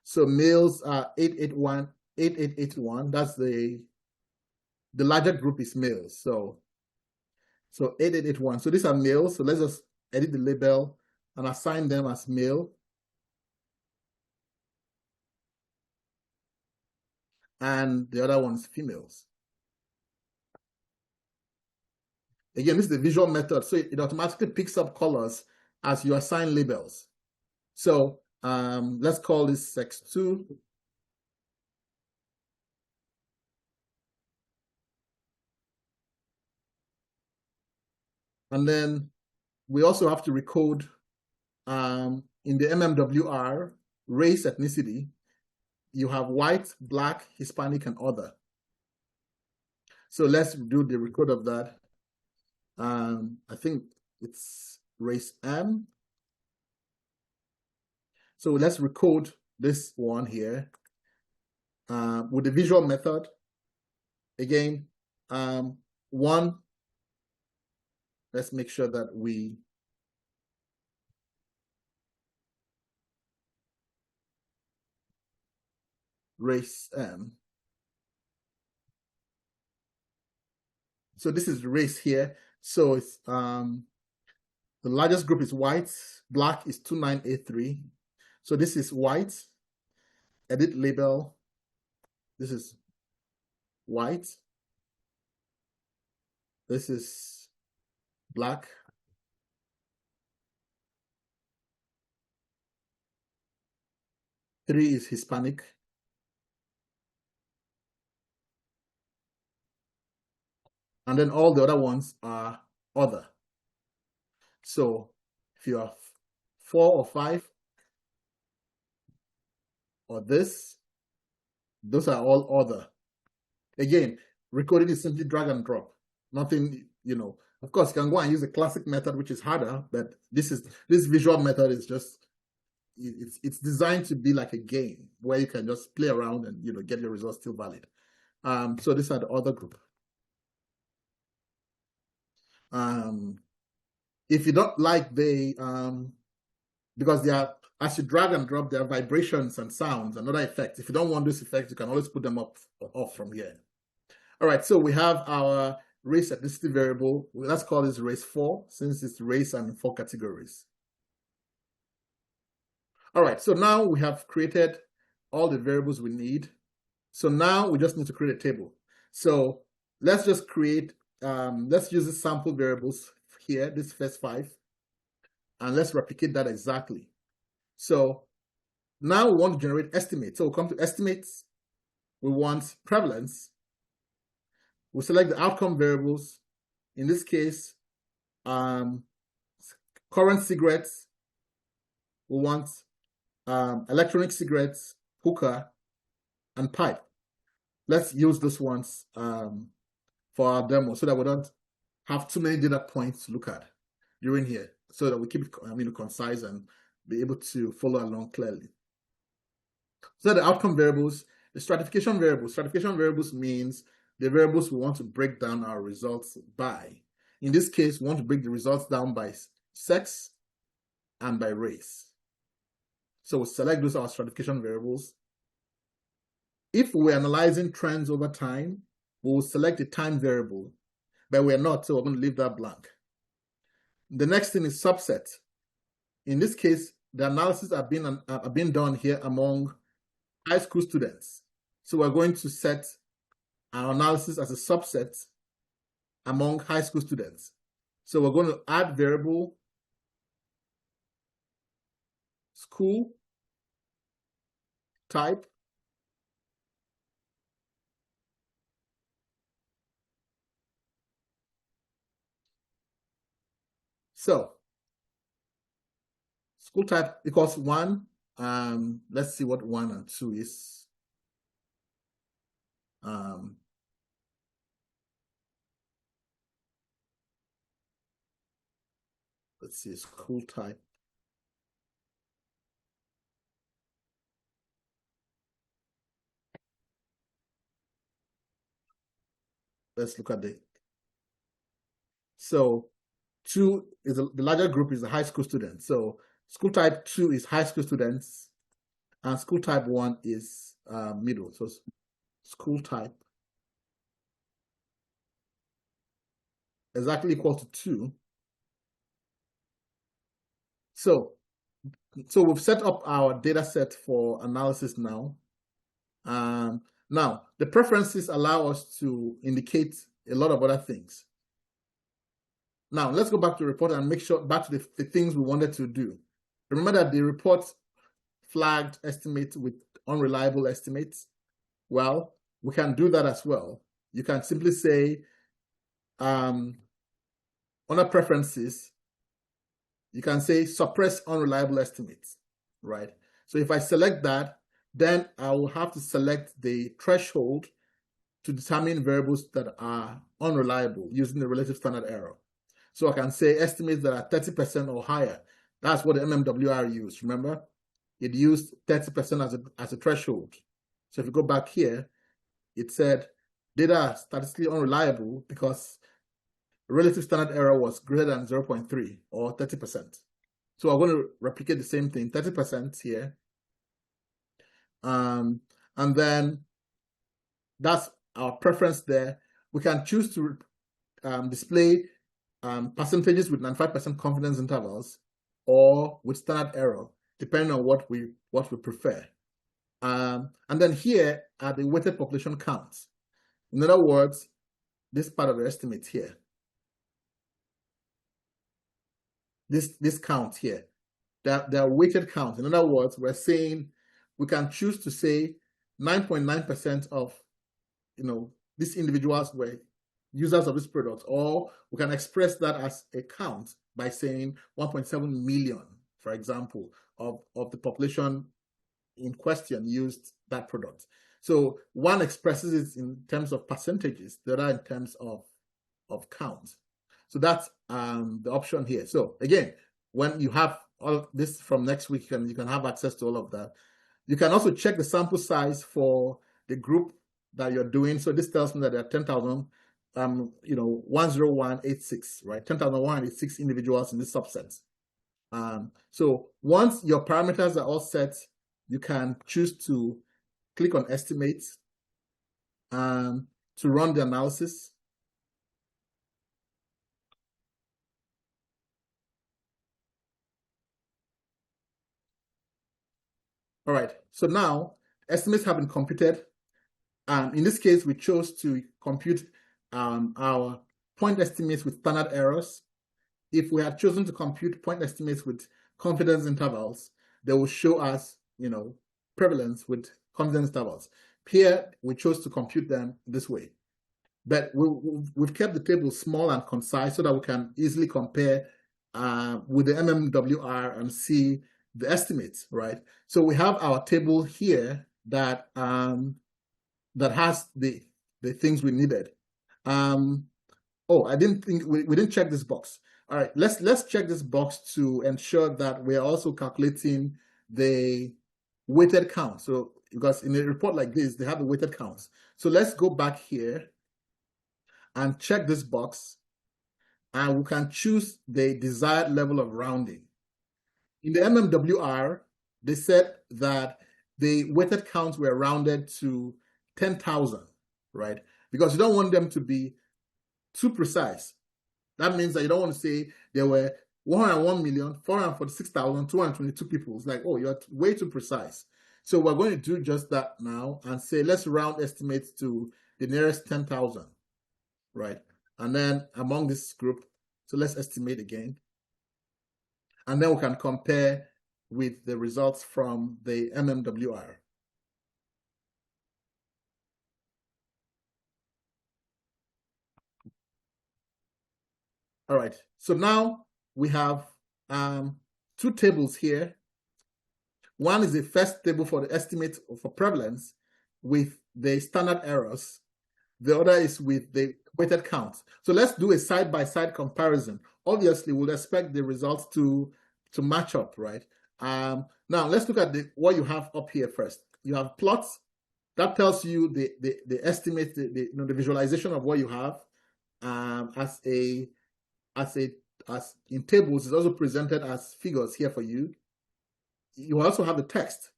So males are 8881. That's the larger group is males. So 8881. So these are males. So let's just edit the label and assign them as male. And the other one is females. Again, this is the visual method. So it automatically picks up colors as you assign labels. So let's call this sex 2. And then we also have to recode in the MMWR, race, ethnicity. You have white, black, Hispanic, and other. So let's do the recode of that. I think it's race M. So let's recode this one here with the visual method. Again, 1, let's make sure that we race M. So this is race here. So it's the largest group is white, black is 2983. So this is white, edit label. This is white. This is black. Three is Hispanic. And then all the other ones are other. So if you have 4 or 5 or this, those are all other. Again, recoding is simply drag and drop. Nothing, of course, you can go and use the classic method, which is harder, but this visual method is just, it's designed to be like a game where you can just play around and, get your results still valid. So these are the other group. if you don't like the, because they are, as you drag and drop, there are vibrations and sounds and other effects. If you don't want those effects, you can always put them up or off from here. All right, so we have our race ethnicity variable. Let's call this race 4, since it's race and 4 categories. All right, so now we have created all the variables we need. So now we just need to create a table. So let's just create, let's use the sample variables here, this first 5, and let's replicate that exactly. So now we want to generate estimates. So we'll come to estimates. We want prevalence. We'll select the outcome variables. In this case, current cigarettes. We want electronic cigarettes, hookah, and pipe. Let's use those ones for our demo so that we don't have too many data points to look at during here, so that we keep it concise and be able to follow along clearly. So the outcome variables, the stratification variables. Stratification variables means the variables we want to break down our results by. In this case, we want to break the results down by sex and by race. So we'll select those our stratification variables. If we're analyzing trends over time, we'll select the time variable, but we're not, so we're going to leave that blank. The next thing is subset. In this case, the analysis are being done here among high school students. So we're going to set our analysis as a subset among high school students. So we're going to add variable school type so school type equals 1. Let's see what 1 and 2 is. Let's see, school type. Let's look at the. So 2 is the larger group is the high school students. So school type 2 is high school students, and school type 1 is middle. So school type exactly equal to 2. So we've set up our data set for analysis now. Now, the preferences allow us to indicate a lot of other things. Now, let's go back to the report and make sure, back to the things we wanted to do. Remember that the report flagged estimates with unreliable estimates. Well, we can do that as well. You can simply say, under preferences, you can say suppress unreliable estimates, right? So if I select that, then I will have to select the threshold to determine variables that are unreliable using the relative standard error. So I can say estimates that are 30% or higher. That's what the MMWR used, remember? It used 30% as a threshold. So if you go back here, it said data are statistically unreliable because relative standard error was greater than 0.3 or 30%. So I'm going to replicate the same thing, 30% here. And then that's our preference there. We can choose to display percentages with 95% confidence intervals or with standard error, depending on what we prefer. And then here are the weighted population counts. In other words, this part of the estimate here. This count here, that there are weighted counts. In other words, we're saying we can choose to say 9.9% of, these individuals were users of this product, or we can express that as a count by saying 1.7 million, for example, of the population in question used that product. So one expresses it in terms of percentages, the other in terms of count. So that's the option here. So again, when you have all of this from next week, you can have access to all of that. You can also check the sample size for the group that you're doing. So this tells me that there are 10,000 10186, right? 10,186 individuals in this subset. So once your parameters are all set, you can choose to click on estimate to run the analysis. All right, so now estimates have been computed. In this case, we chose to compute our point estimates with standard errors. If we had chosen to compute point estimates with confidence intervals, they will show us, prevalence with confidence intervals. Here, we chose to compute them this way. But we've kept the table small and concise so that we can easily compare with the MMWR and see the estimates, right? So we have our table here that that has the things we needed. Oh, I didn't think we didn't check this box. All right, let's check this box to ensure that we are also calculating the weighted count. So because in a report like this, they have the weighted counts. So let's go back here and check this box, and we can choose the desired level of rounding. In the MMWR, they said that the weighted counts were rounded to 10,000, right? Because you don't want them to be too precise. That means that you don't want to say there were 101,446,222 people. It's like, oh, you're way too precise. So we're going to do just that now and say, let's round estimates to the nearest 10,000, right? And then among this group, so let's estimate again. And then we can compare with the results from the MMWR. All right, so now we have two tables here. One is the first table for the estimate for prevalence with the standard errors. The other is with the weighted counts. So let's do a side-by-side comparison. Obviously, we'll expect the results to match up, right? Now let's look at what you have up here first. You have plots that tells you the estimate, the visualization of what you have as in tables. Is also presented as figures here for you. You also have the text.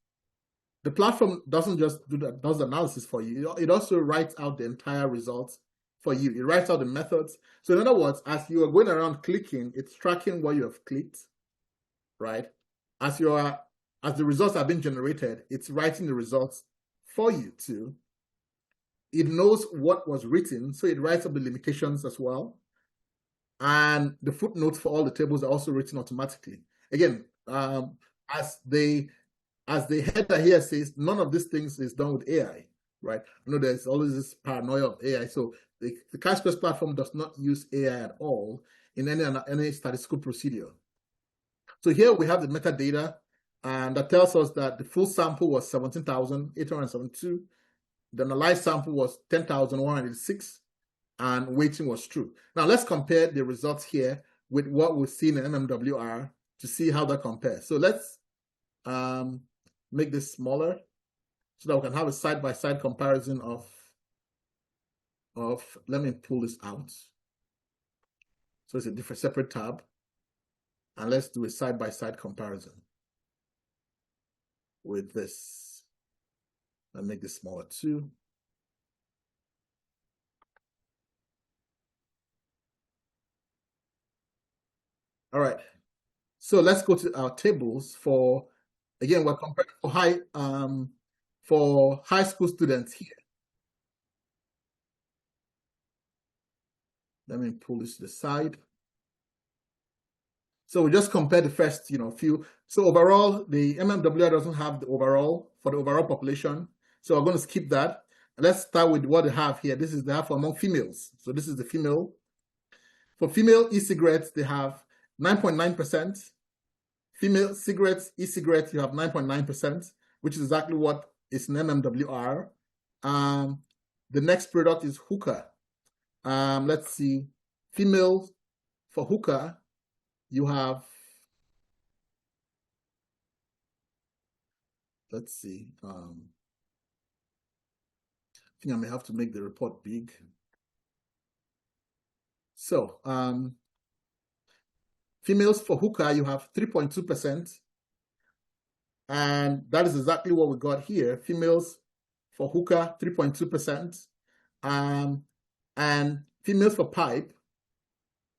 The platform doesn't just does the analysis for you. It also writes out the entire results for you. It writes out the methods. So in other words, as you are going around clicking, it's tracking what you have clicked, right? As the results are being generated, it's writing the results for you too. It knows what was written, so it writes up the limitations as well. And the footnotes for all the tables are also written automatically. Again, as the header here says, none of these things is done with AI, right? There's always this paranoia of AI. So the Chisquares platform does not use AI at all in any statistical procedure. So here we have the metadata, and that tells us that the full sample was 17,872. The analyzed sample was 10,186, and weighting was true. Now let's compare the results here with what we've seen in MMWR to see how that compares. So let's make this smaller so that we can have a side-by-side comparison of let me pull this out. So it's a different separate tab. And let's do a side-by-side comparison with this. I'll make this smaller too. All right. So let's go to our tables for, again, we're comparing for high school students here. Let me pull this to the side. So we just compare the first, few. So overall, the MMWR doesn't have the overall for the overall population. So we're going to skip that. Let's start with what they have here. This is they have for among females. So this is the female. For female e-cigarettes, they have 9.9%. Female cigarettes, e-cigarettes, you have 9.9%, which is exactly what is in MMWR. The next product is hookah. Let's see. Female for hookah, you have, let's see. I think I may have to make the report big. So females for hookah, you have 3.2%. And that is exactly what we got here. Females for hookah, 3.2%. And females for pipe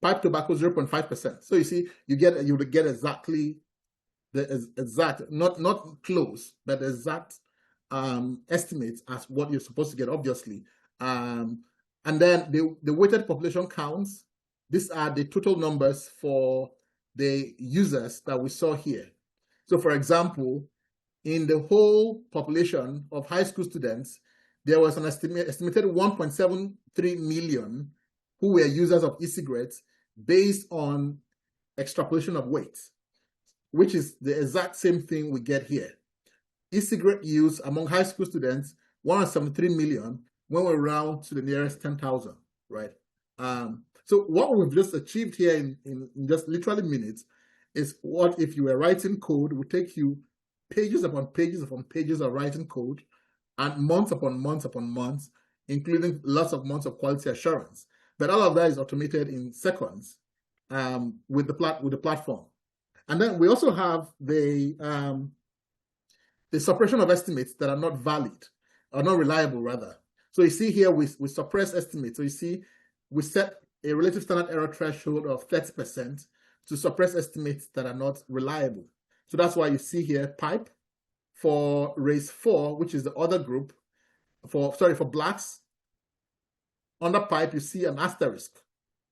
tobacco, 0.5%. So you see, you would get exactly the exact, not close, but the exact estimates as what you're supposed to get, obviously. And then the weighted population counts. These are the total numbers for the users that we saw here. So for example, in the whole population of high school students, there was an estimated 1.73 million who were users of e-cigarettes based on extrapolation of weight, which is the exact same thing we get here. E-cigarette use among high school students, 173 million, when we round to the nearest 10,000, right? So what we've just achieved here in just literally minutes is what if you were writing code, it would take you pages upon pages upon pages of writing code and months upon months upon months, including lots of months of quality assurance. But all of that is automated in seconds with the platform. And then we also have the suppression of estimates that are not valid, or not reliable rather. So you see here we suppress estimates. So you see we set a relative standard error threshold of 30% to suppress estimates that are not reliable. So that's why you see here pipe for race 4, which is the other group, for blacks. Under pipe, you see an asterisk,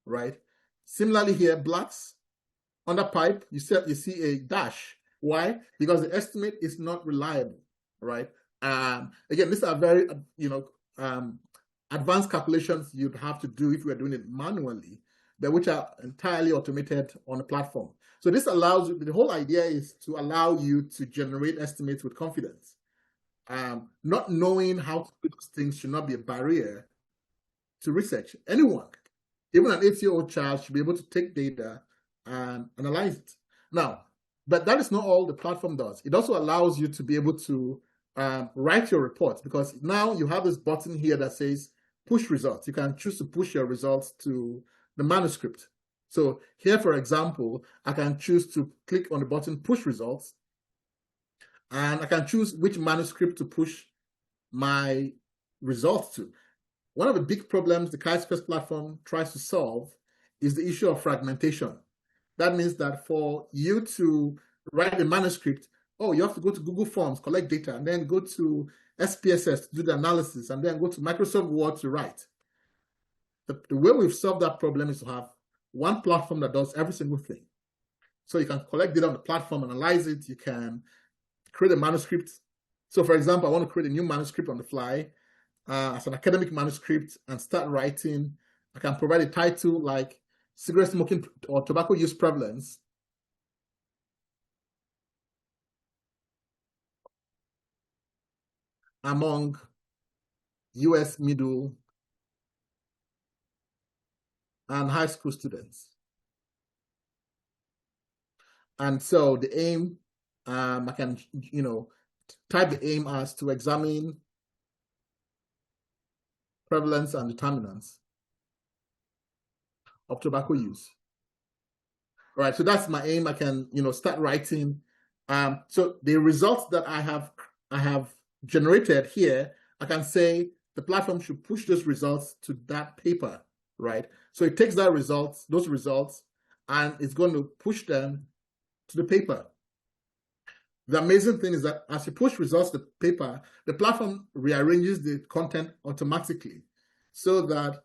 right? Similarly here, blacks, under pipe, you see a dash. Why? Because the estimate is not reliable, right? Again, these are very, advanced calculations you'd have to do if you were doing it manually, but which are entirely automated on the platform. So this allows you, the whole idea is to allow you to generate estimates with confidence. Not knowing how to do those things should not be a barrier to research. Anyone, even an 8-year-old child, should be able to take data and analyze it. Now, but that is not all the platform does. It also allows you to be able to write your reports, because now you have this button here that says push results. You can choose to push your results to the manuscript. So here, for example, I can choose to click on the button push results, and I can choose which manuscript to push my results to. One of the big problems the Chisquares platform tries to solve is the issue of fragmentation. That means that for you to write a manuscript, you have to go to Google Forms, collect data, and then go to SPSS to do the analysis, and then go to Microsoft Word to write. The way we've solved that problem is to have one platform that does every single thing. So you can collect data on the platform, analyze it, you can create a manuscript. So for example, I want to create a new manuscript on the fly as an academic manuscript and start writing. I can provide a title like cigarette smoking or tobacco use prevalence. Among US middle and high school students. And so the aim, I can, type the aim as to examine prevalence and determinants of tobacco use. All right, so that's my aim. I can, start writing. So the results that I have generated here, I can say the platform should push those results to that paper, right? So it takes those results, and it's going to push them to the paper. The amazing thing is that as you push results to the paper, the platform rearranges the content automatically so that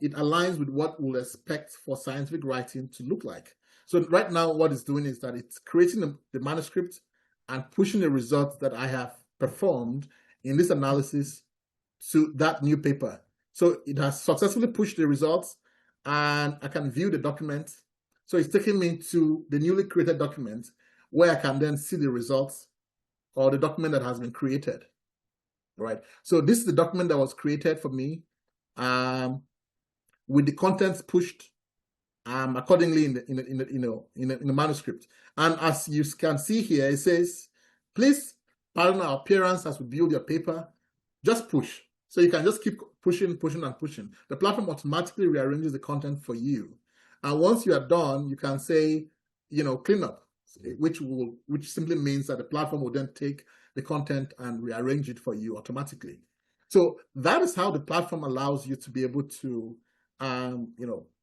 it aligns with what we'll expect for scientific writing to look like. So right now, what it's doing is that it's creating the manuscript and pushing the results that I have performed in this analysis to that new paper. So it has successfully pushed the results, and I can view the document. So it's taking me to the newly created document where I can then see the results or the document that has been created, right? So this is the document that was created for me with the contents pushed accordingly in the manuscript. And as you can see here, it says, please pardon our appearance as we build your paper. Just push. So you can just keep pushing, pushing, and pushing. The platform automatically rearranges the content for you. And once you are done, you can say, clean up, which simply means that the platform will then take the content and rearrange it for you automatically. So that is how the platform allows you to be able to,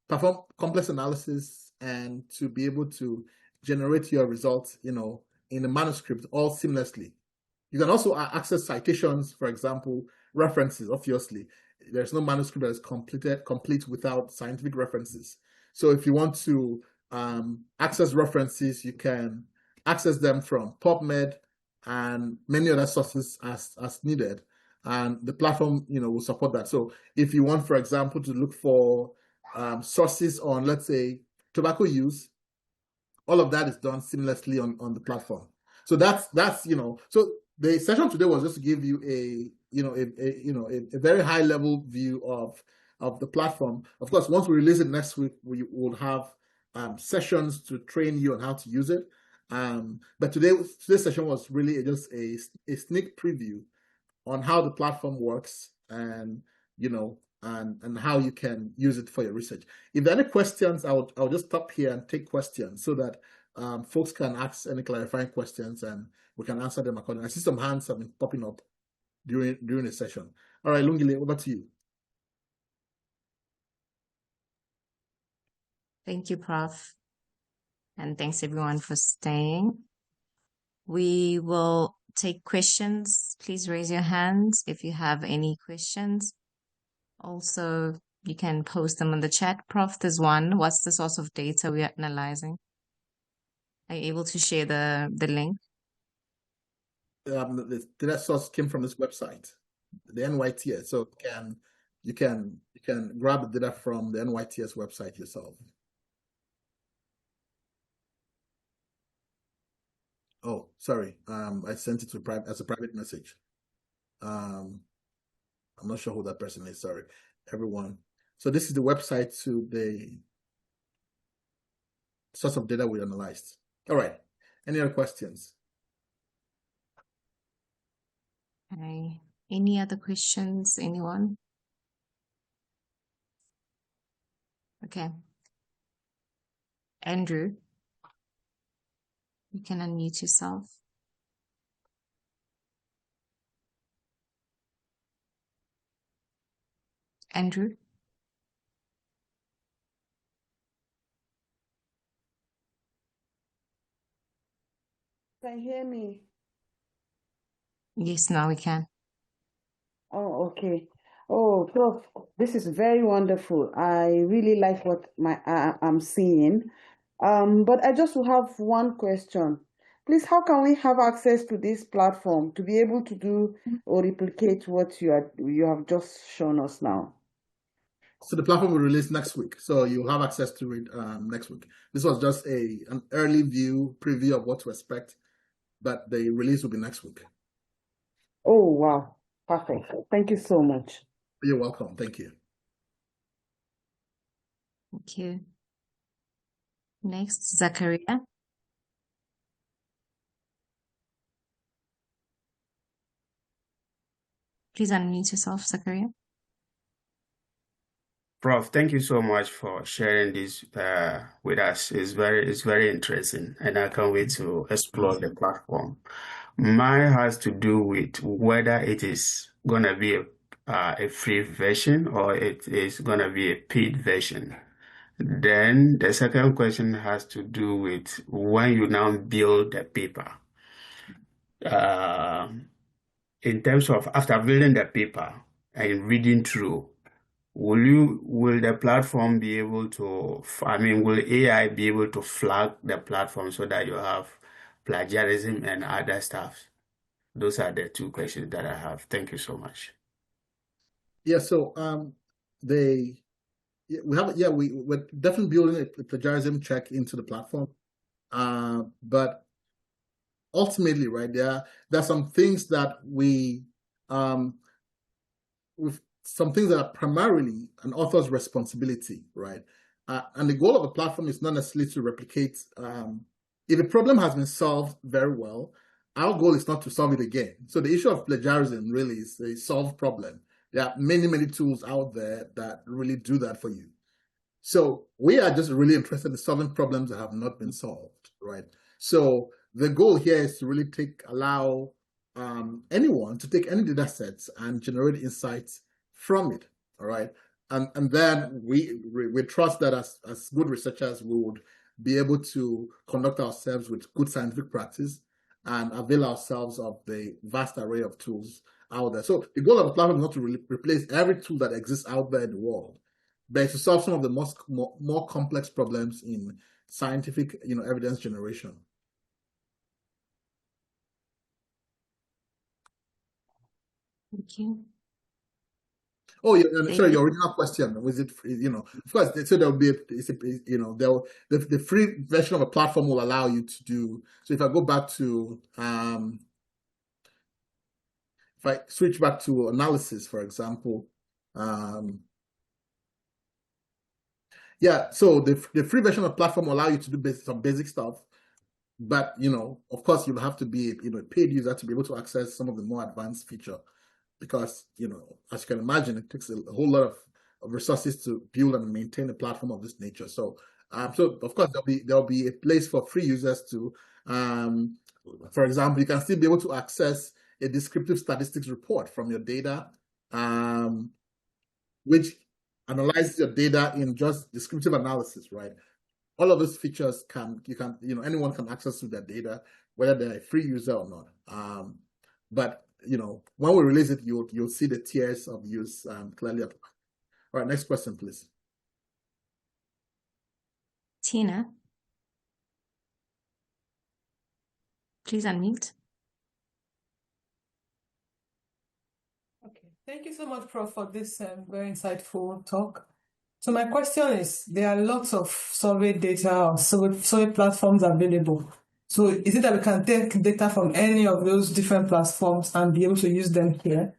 perform complex analysis and to be able to generate your results, in a manuscript all seamlessly. You can also access citations, for example, references. Obviously, there's no manuscript that is complete without scientific references. So if you want to access references, you can access them from PubMed and many other sources as needed. And the platform, will support that. So if you want, for example, to look for sources on, let's say, tobacco use, all of that is done seamlessly on the platform. So that's so the session today was just to give you a very high level view of the platform. Of course, once we release it next week, we will have sessions to train you on how to use it. But today's session was really just a sneak preview on how the platform works and and how you can use it for your research. If there are any questions, I'll just stop here and take questions so that folks can ask any clarifying questions and we can answer them accordingly. I see some hands have been popping up during the session. All right, Lungile, over to you. Thank you, Prof. And thanks everyone for staying. We will take questions. Please raise your hands if you have any questions. Also, you can post them on the chat. Prof, there's one. What's the source of data we are analyzing? Are you able to share the link? The data source came from this website, the NYTS. So you can grab the data from the NYTS website yourself. Oh, sorry. I sent it as a private message. I'm not sure who that person is. Sorry, everyone. So this is the website to the source of data we analyzed. All right. Any other questions? Okay. Any other questions? Anyone? Okay. Andrew, you can unmute yourself. Andrew? Can you hear me? Yes, now we can. Oh, okay. Oh, Prof, this is very wonderful. I really like what I'm seeing. But I just have one question. Please, how can we have access to this platform to be able to do or replicate what you have just shown us now? So the platform will release next week. So you'll have access to it next week. This was just an early preview of what to expect, but the release will be next week. Oh, wow. Perfect. Thank you so much. You're welcome. Thank you. Thank you. Next, Zachariah. Please unmute yourself, Zachariah. Prof, thank you so much for sharing this with us. It's very interesting, and I can't wait to explore the platform. Mine has to do with whether it is gonna be a free version or it is gonna be a paid version. Then the second question has to do with when you now build the paper. In terms of after building the paper and reading through, will the platform be able to, will AI be able to flag the platform so that you have plagiarism and other stuff? Those are the two questions that I have. Thank you so much. Yeah, so we're definitely building a plagiarism check into the platform. But ultimately, right, there are some things that some things that are primarily an author's responsibility, right? And the goal of a platform is not necessarily to replicate. If a problem has been solved very well, our goal is not to solve it again. So the issue of plagiarism really is a solved problem. There are many, many tools out there that really do that for you. So we are just really interested in solving problems that have not been solved, right? So the goal here is to really allow anyone to take any data sets and generate insights from it, all right? And then we trust that as good researchers, we would be able to conduct ourselves with good scientific practice and avail ourselves of the vast array of tools out there. So the goal of the platform is not to really replace every tool that exists out there in the world, but to solve some of the more complex problems in scientific, evidence generation. Thank you. Oh, yeah, sorry, your original question was it? Of course. So there'll be, the free version of a platform will allow you to do. So if I go back to, if I switch back to analysis, for example, yeah. So the free version of the platform will allow you to do some basic stuff, but of course, you'll have to be a paid user to be able to access some of the more advanced feature. Because, as you can imagine, it takes a whole lot of resources to build and maintain a platform of this nature. So, so of course, there'll be a place for free users to, for example, you can still be able to access a descriptive statistics report from your data, which analyzes your data in just descriptive analysis, right? All of those features anyone can access to that data, whether they're a free user or not. But when we release it, you'll see the tiers of use clearly applied. All right, next question, please. Tina, please unmute. Okay, thank you so much, Prof, for this very insightful talk. So my question is, there are lots of survey data or survey platforms available. So is it that we can take data from any of those different platforms and be able to use them here?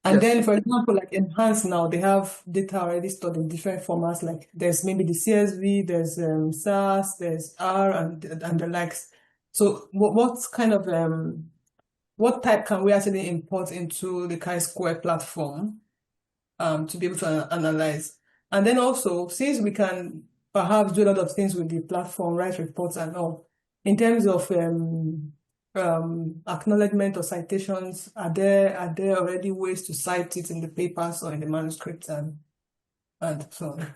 And Yes. then, for example, like Enhance now, they have data already stored in different formats. Like there's maybe the CSV, there's SAS, there's R, and the likes. So what kind of what type can we actually import into the Chi-Square platform to be able to analyze? And then also, since we can perhaps do a lot of things with the platform, write reports and all, in terms of acknowledgement or citations, are there already ways to cite it in the papers or in the manuscripts and so on?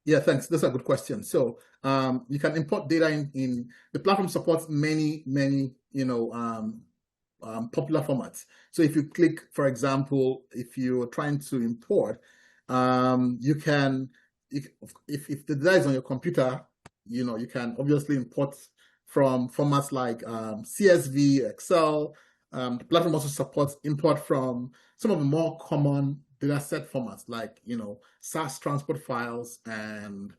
Yeah, thanks. That's a good question. So you can import data in the platform supports many popular formats. So if you click, for example, if you're trying to import, you can, if the data is on your computer, you can obviously import from formats like CSV, Excel. The platform also supports import from some of the more common dataset formats like, SAS transport files and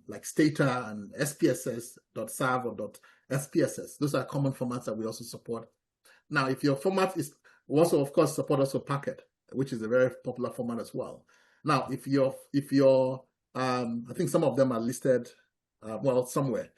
like Stata and SPSS.sav or .SPSS. Those are common formats that we also support. Now, if your format is, we also, of course, support also Packet, which is a very popular format as well. Now, if your I think some of them are listed, somewhere.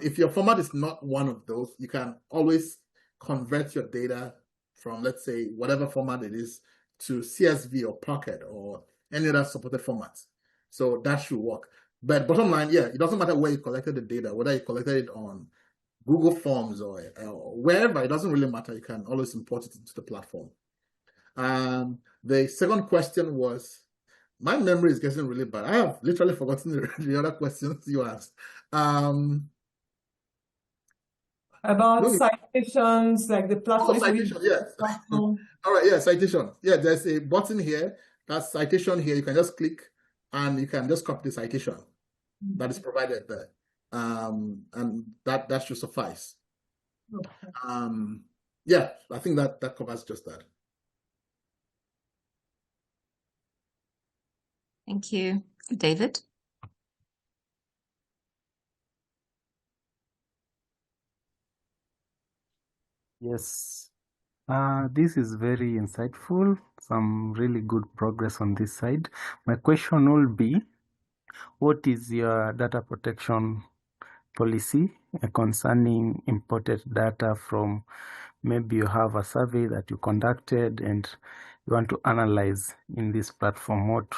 If your format is not one of those, you can always convert your data from, let's say, whatever format it is to CSV or Packet or any other supported formats. So that should work. But bottom line, yeah, it doesn't matter where you collected the data, whether you collected it on Google Forms or wherever, it doesn't really matter. You can always import it into the platform. The second question was, my memory is getting really bad. I have literally forgotten the other questions you asked. About citations, like the platform. Citation, yes. All right, yeah, citation. Yeah, there's a button here. That's citation here. You can just click and you can just copy the citation that is provided there. And that should suffice. Okay. Yeah, I think that covers just that. Thank you. David? Yes. This is very insightful. Some really good progress on this side. My question will be, what is your data protection policy concerning imported data from, maybe you have a survey that you conducted and you want to analyze in this platform? What,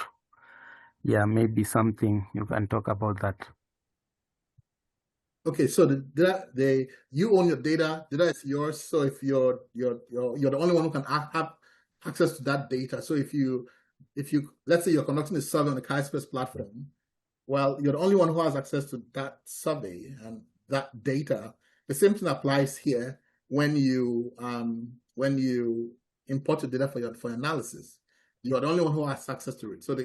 maybe something you can talk about that. Okay, so the data, you own your data. Data is yours. So if you're the only one who can have access to that data. So if you let's say you're conducting a survey on the Chisquares platform, well, you're the only one who has access to that survey and that data. The same thing applies here when you import your data for your analysis. You're the only one who has access to it. So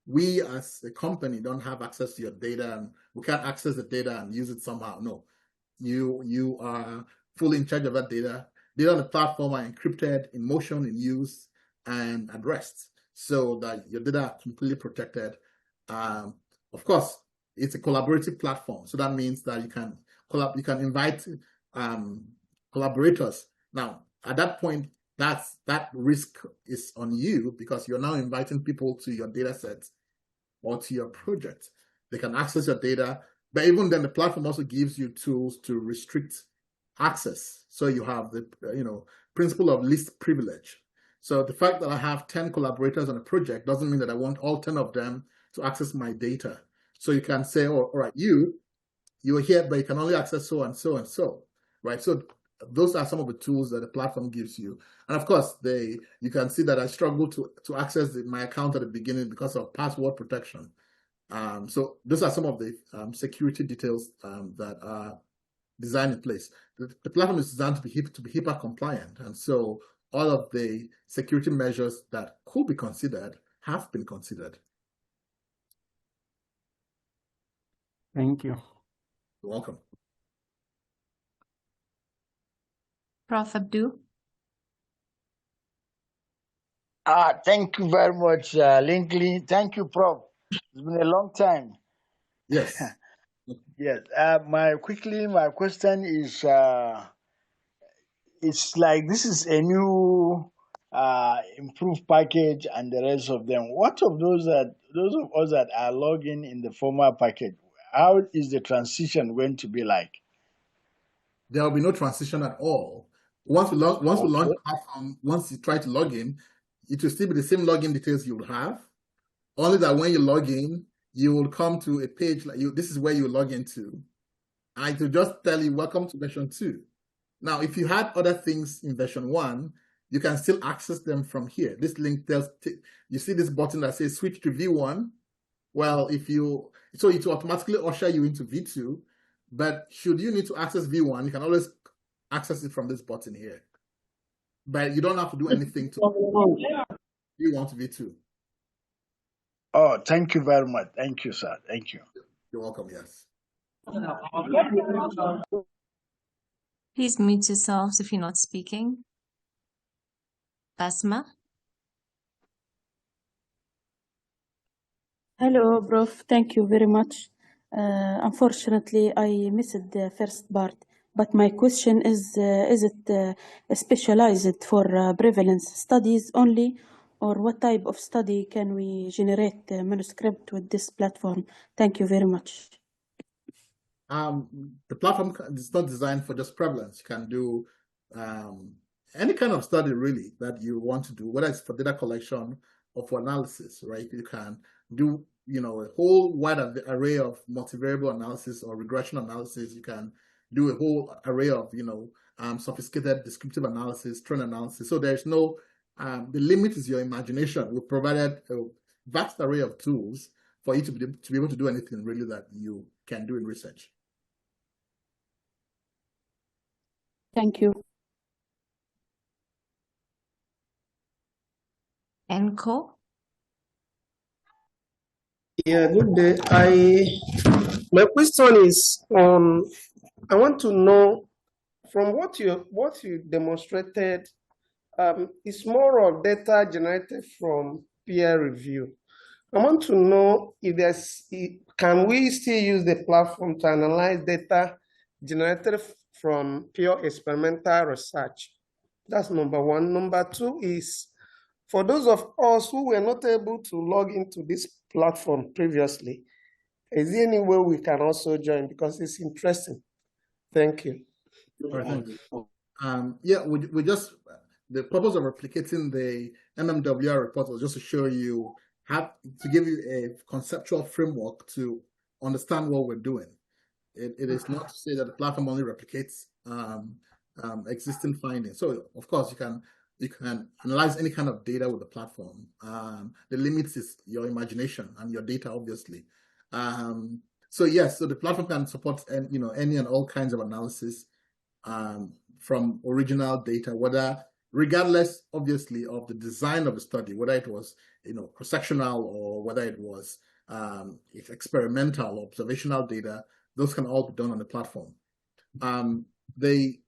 we as a company don't have access to your data, and we can't access the data and use it somehow. No, you are fully in charge of that data. Data on the platform are encrypted, in motion, in use, and at rest, so that your data are completely protected. Of course, it's a collaborative platform, so that means that you can invite collaborators. Now, at that point, that risk is on you, because you're now inviting people to your data set or to your project. They can access your data, but even then, the platform also gives you tools to restrict access. So you have the principle of least privilege. So the fact that I have 10 collaborators on a project doesn't mean that I want all 10 of them to access my data. So you can say, oh, all right, you're here, but you can only access so and so and so, right? So those are some of the tools that the platform gives you. And of course, you can see that I struggled to access my account at the beginning because of password protection. So those are some of the security details that are designed in place. The platform is designed to be HIPAA compliant, and so all of the security measures that could be considered have been considered. Thank you. You're welcome. Prof. Abdul. Thank you very much, Linkley. Thank you, Prof. It's been a long time. Yes. Yes. My question is, it's like this is a new improved package and the rest of them. What of those of us that are logging in the former package? How is the transition going to be like? There will be no transition at all. Once we launch the platform, once you try to log in, it will still be the same login details you will have. Only that when you log in, you will come to a page like this is where you log into. And it will just tell you, welcome to version 2. Now, if you had other things in version 1, you can still access them from here. This link tells, you see this button that says switch to V1. Well, so it will automatically usher you into V2. But should you need to access V1, you can always access it from this button here. But you don't have to do anything to V1 to V2. Oh, thank you very much. Thank you, sir. Thank you. You're welcome, yes. Please mute yourselves if you're not speaking. Basma. Hello, Prof. Thank you very much. Unfortunately, I missed the first part, but my question is it specialized for prevalence studies only, or what type of study can we generate manuscript with this platform? Thank you very much. The platform is not designed for just prevalence. You can do any kind of study really that you want to do, whether it's for data collection or for analysis, right? You can do a whole wide array of multivariable analysis or regression analysis. You can do a whole array of sophisticated descriptive analysis, trend analysis. So there's no the limit is your imagination. We've provided a vast array of tools for you to be able to do anything really that you can do in research. Thank you. Enco. Yeah, good day. My question is on. I want to know from what you demonstrated. It's more of data generated from peer review. I want to know if can we still use the platform to analyze data generated from pure experimental research? That's number one. Number two is, for those of us who were not able to log into this platform previously, is there any way we can also join, because it's interesting? Thank you. All right, thank you. Yeah, we just, the purpose of replicating the MMWR report was just to show you to give you a conceptual framework to understand what we're doing. It is not to say that the platform only replicates existing findings. So of course you can analyze any kind of data with the platform. The limit is your imagination and your data, obviously. So yes, so the platform can support any and all kinds of analysis from original data, regardless, obviously, of the design of the study, whether it was cross-sectional or whether it was experimental or observational data. Those can all be done on the platform. The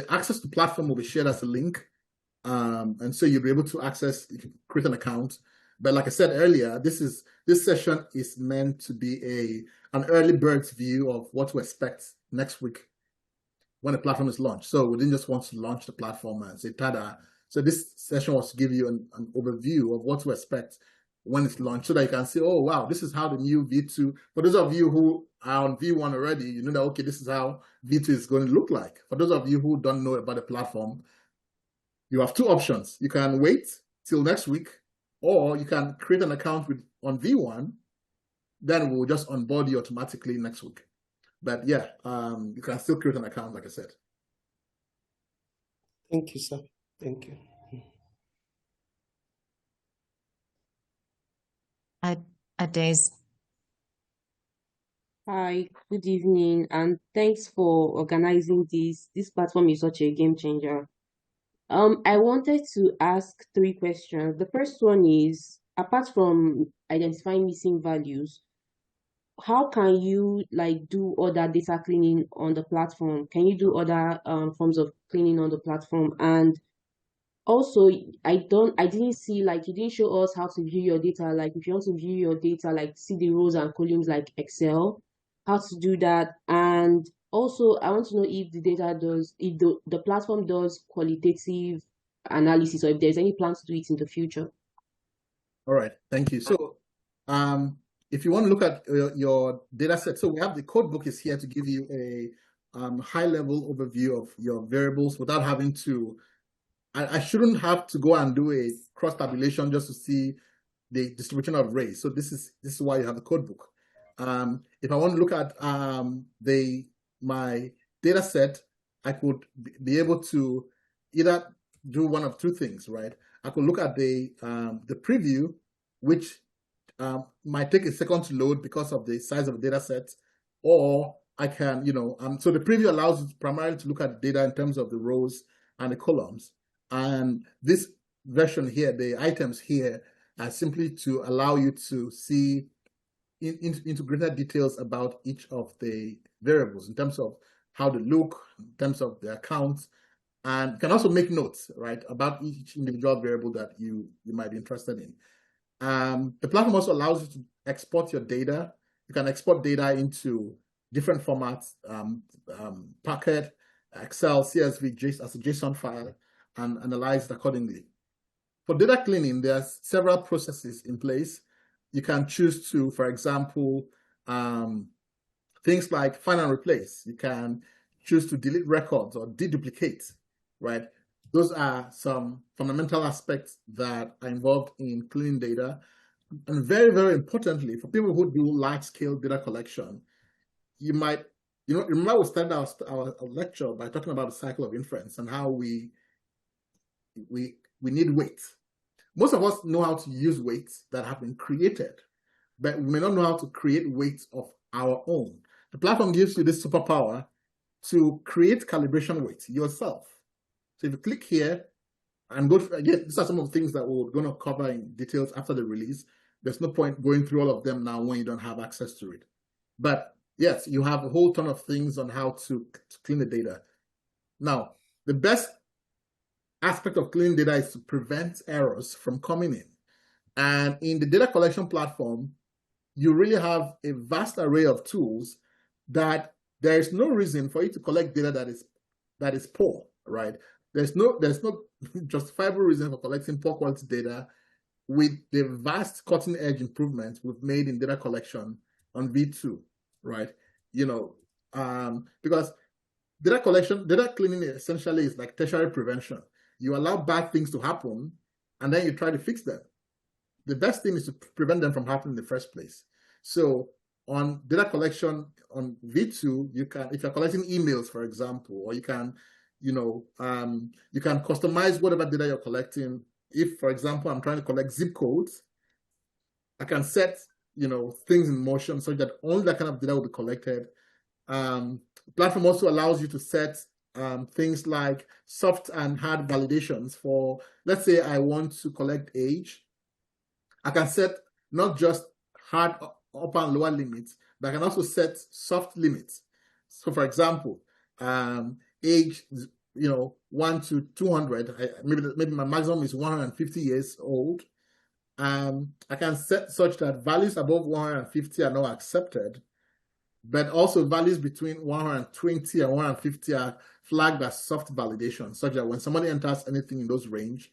access to the platform will be shared as a link, and so you'll be able to you can create an account. But like I said earlier, this session is meant to be an early bird's view of what to expect next week when the platform is launched. So we didn't just want to launch the platform and say tada. So this session was to give you an overview of what to expect when it's launched, so that you can see, oh wow, this is how the new V2. For those of you who are on V1 already, you know that okay, this is how V2 is going to look like. For those of you who don't know about the platform, you have two options. You can wait till next week, or you can create an account on V1. Then we'll just onboard you automatically next week. But yeah, you can still create an account, like I said. Thank you, sir. Thank you. Ades. Hi, good evening, and thanks for organizing this. This platform is such a game changer. I wanted to ask 3 questions. The first one is, apart from identifying missing values, how can you do other data cleaning on the platform? Can you do other forms of cleaning on the platform? And also, I didn't see, you didn't show us how to view your data. If you want to view your data, see the rows and columns like Excel, how to do that. And also, I want to know if the platform does qualitative analysis, or if there's any plan to do it in the future. All right, thank you. So, if you want to look at your data set, so we have the code book is here to give you a high-level overview of your variables without having to. I shouldn't have to go and do a cross tabulation just to see the distribution of rays. So this is why you have the code book. If I want to look at my data set, I could be able to either do one of 2 things, right? I could look at the preview, which might take a second to load because of the size of the data set, or I can, so the preview allows you primarily to look at data in terms of the rows and the columns. And this version here, the items here, are simply to allow you to see into greater details about each of the variables in terms of how they look, in terms of the accounts, and you can also make notes, right, about each individual variable that you might be interested in. The platform also allows you to export your data. You can export data into different formats, Packet, Excel, CSV, as a JSON file, and analyze it accordingly. For data cleaning, there's several processes in place. You can choose to, for example, things like find and replace. You can choose to delete records or deduplicate, right? Those are some fundamental aspects that are involved in cleaning data. And very, very importantly, for people who do large-scale data collection, you might, remember we started our lecture by talking about the cycle of inference and how we need weights. Most of us know how to use weights that have been created, but we may not know how to create weights of our own. The platform gives you this superpower to create calibration weights yourself. So if you click here and go through, again, these are some of the things that we're going to cover in details after the release. There's no point going through all of them now when you don't have access to it. But yes, you have a whole ton of things on how to clean the data. Now, the best aspect of cleaning data is to prevent errors from coming in. And in the data collection platform, you really have a vast array of tools that there is no reason for you to collect data that is poor, right? There's no justifiable reason for collecting poor quality data with the vast cutting edge improvements we've made in data collection on V2, right? Because data cleaning essentially is like tertiary prevention. You allow bad things to happen, and then you try to fix them. The best thing is to prevent them from happening in the first place. So on data collection on V2, you can, if you're collecting emails, for example, or you can, you can customize whatever data you're collecting. If, for example, I'm trying to collect zip codes, I can set, things in motion so that only that kind of data will be collected. The platform also allows you to set things like soft and hard validations for, let's say I want to collect age. I can set not just hard upper and lower limits, but I can also set soft limits. So for example, age, 1 to 200, maybe my maximum is 150 years old. I can set such that values above 150 are not accepted, but also values between 120 and 150 are flagged as soft validation, such that when somebody enters anything in those range,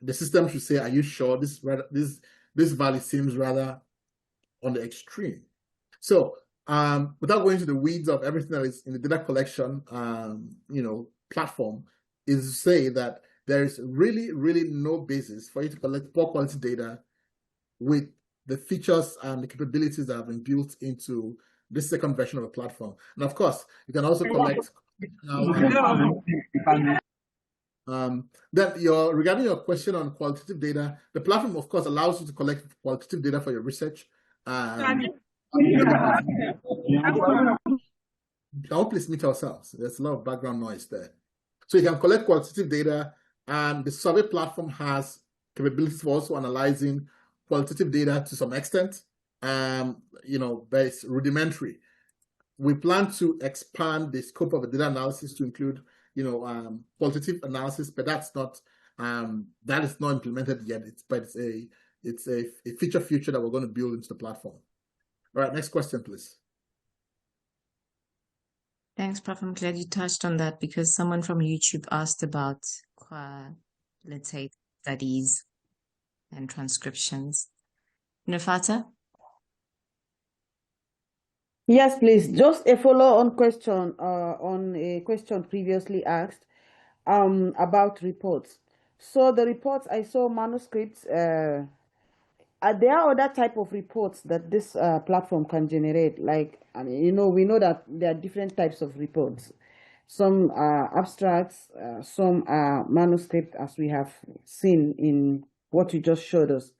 the system should say, are you sure this value seems rather on the extreme? So without going into the weeds of everything that is in the data collection platform, is to say that there is really, really no basis for you to collect poor quality data with the features and the capabilities that have been built into this second version of a platform. And of course, you can also collect then regarding your question on qualitative data, the platform, of course, allows you to collect qualitative data for your research. Please mute ourselves. There's a lot of background noise there. So you can collect qualitative data, and the survey platform has capabilities for also analyzing qualitative data to some extent. But it's rudimentary. We plan to expand the scope of the data analysis to include qualitative analysis, but that's not that is not implemented yet. It's a feature that we're going to build into the platform. All right, next question, please. Thanks, Prof. I'm glad you touched on that, because someone from YouTube asked about, let's say, studies and transcriptions. Nafata? Yes, please. Just a follow-on question on a question previously asked about reports. So the reports, I saw manuscripts. Are there other type of reports that this platform can generate? Like, we know that there are different types of reports. Some are abstracts, some are manuscript, as we have seen in what you just showed us.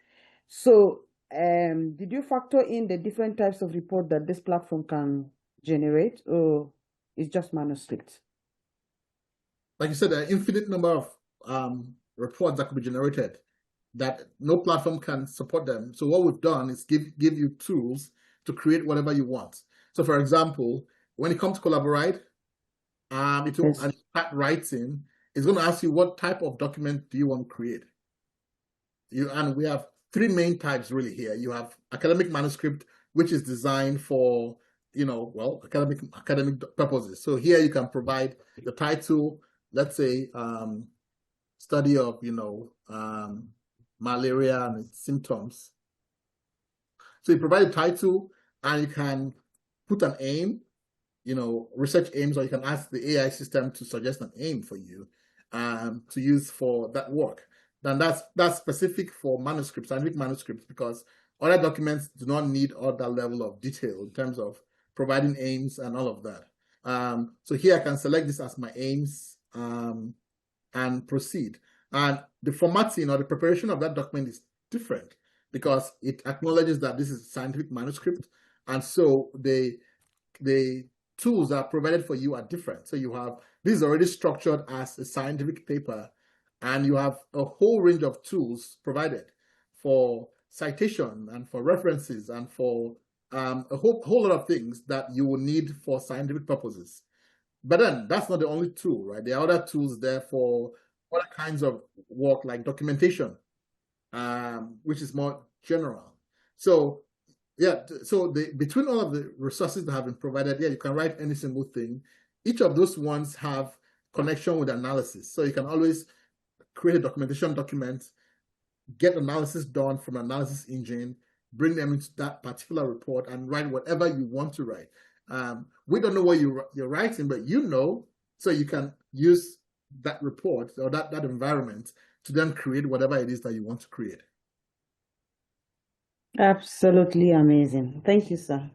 So did you factor in the different types of report that this platform can generate, or it's just manuscripts? Like you said, there are infinite number of reports that could be generated that no platform can support them. So what we've done is give you tools to create whatever you want. So for example, when it comes to Collaborate, and start writing, it's going to ask you what type of document do you want to create. And we have three main types really here. You have academic manuscript, which is designed for academic purposes. So here you can provide the title, let's say study of malaria and its symptoms. So you provide a title, and you can put an aim, research aims, or you can ask the AI system to suggest an aim for you to use for that work. Then that's specific for manuscripts, scientific manuscripts, because other documents do not need all that level of detail in terms of providing aims and all of that. So here I can select this as my aims and proceed. And the formatting or the preparation of that document is different because it acknowledges that this is a scientific manuscript, and so the tools that are provided for you are different. So you have, this is already structured as a scientific paper, and you have a whole range of tools provided for citation and for references and for a whole lot of things that you will need for scientific purposes. But then that's not the only tool, right? There are other tools there for other kinds of work like documentation, which is more general. So yeah, so between all of the resources that have been provided, you can write any single thing. Each of those ones have connection with analysis. So you can always create a documentation document, get analysis done from an analysis engine, bring them into that particular report, and write whatever you want to write. We don't know what you're writing, but so you can use that report or that environment to then create whatever it is that you want to create. Absolutely amazing. Thank you, sir.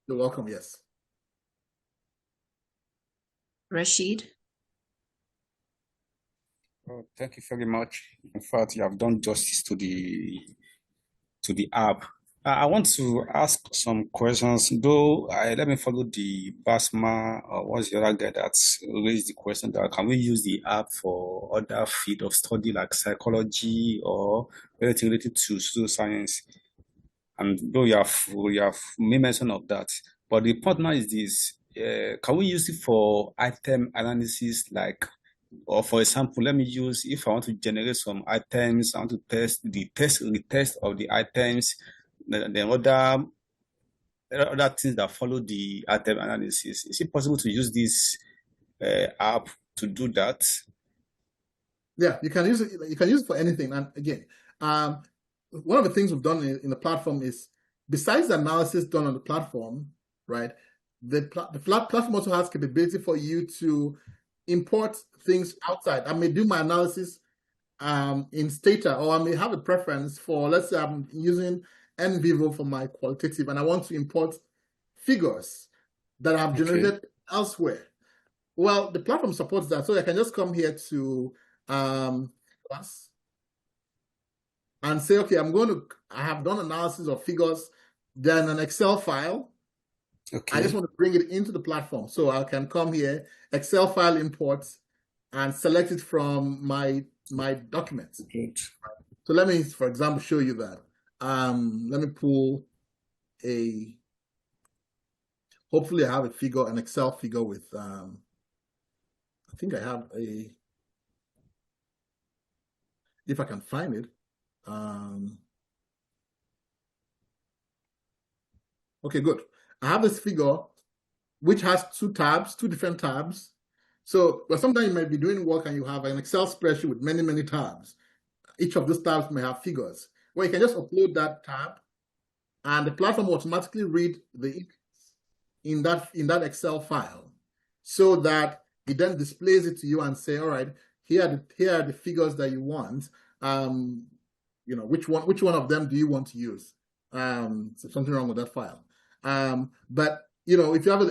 You're welcome. Yes. Rashid? Oh, thank you very much. In fact, you have done justice to the app. I want to ask some questions, though. Let me follow the Basma or what's the other guy that's raised the question that can we use the app for other field of study like psychology or anything related to social science? And though you have made mention of that, but the point now is this: can we use it for item analysis, like? Or for example, let me use, if I want to generate some items, I want to test the test of the items, then other things that follow the item analysis. Is it possible to use this app to do that? Yeah, you can use it. You can use it for anything. And again, one of the things we've done in the platform is, besides the analysis done on the platform, right? The platform also has capability for you to import things outside. I may do my analysis in Stata, or I may have a preference for, let's say I'm using NVivo for my qualitative, and I want to import figures that I've generated elsewhere. Well, the platform supports that, so I can just come here to class and say, okay, I have done analysis of figures, then an Excel file. I just want to bring it into the platform. So I can come here, Excel file imports, and select it from my documents. So let me, for example, show you that. Let me pull hopefully I have a figure, an Excel figure with, I think I have if I can find it. Okay, good. I have this figure which has two different tabs. So, but sometimes you might be doing work and you have an Excel spreadsheet with many, many tabs. Each of those tabs may have figures. Well, you can just upload that tab and the platform will automatically read the images in that Excel file, so that it then displays it to you and say, all right, here are the figures that you want. Which one of them do you want to use? So something wrong with that file. But if you have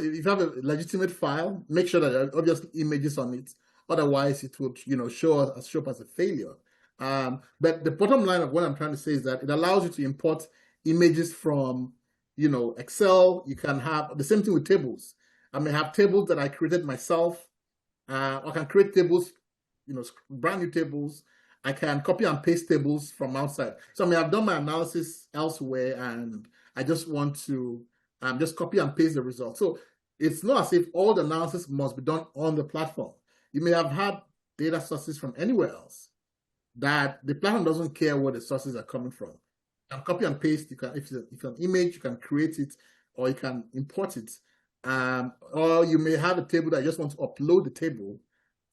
a legitimate file, make sure that there are obviously images on it. Otherwise, it would show up as a failure. But the bottom line of what I'm trying to say is that it allows you to import images from Excel. You can have the same thing with tables. I may have tables that I created myself. I can create tables, brand new tables. I can copy and paste tables from outside. So I may have done my analysis elsewhere and I just want to just copy and paste the results. So it's not as if all the analysis must be done on the platform. You may have had data sources from anywhere else that the platform doesn't care where the sources are coming from. You can copy and paste. You can, if it's an image, you can create it or you can import it. Or you may have a table that you just want to upload the table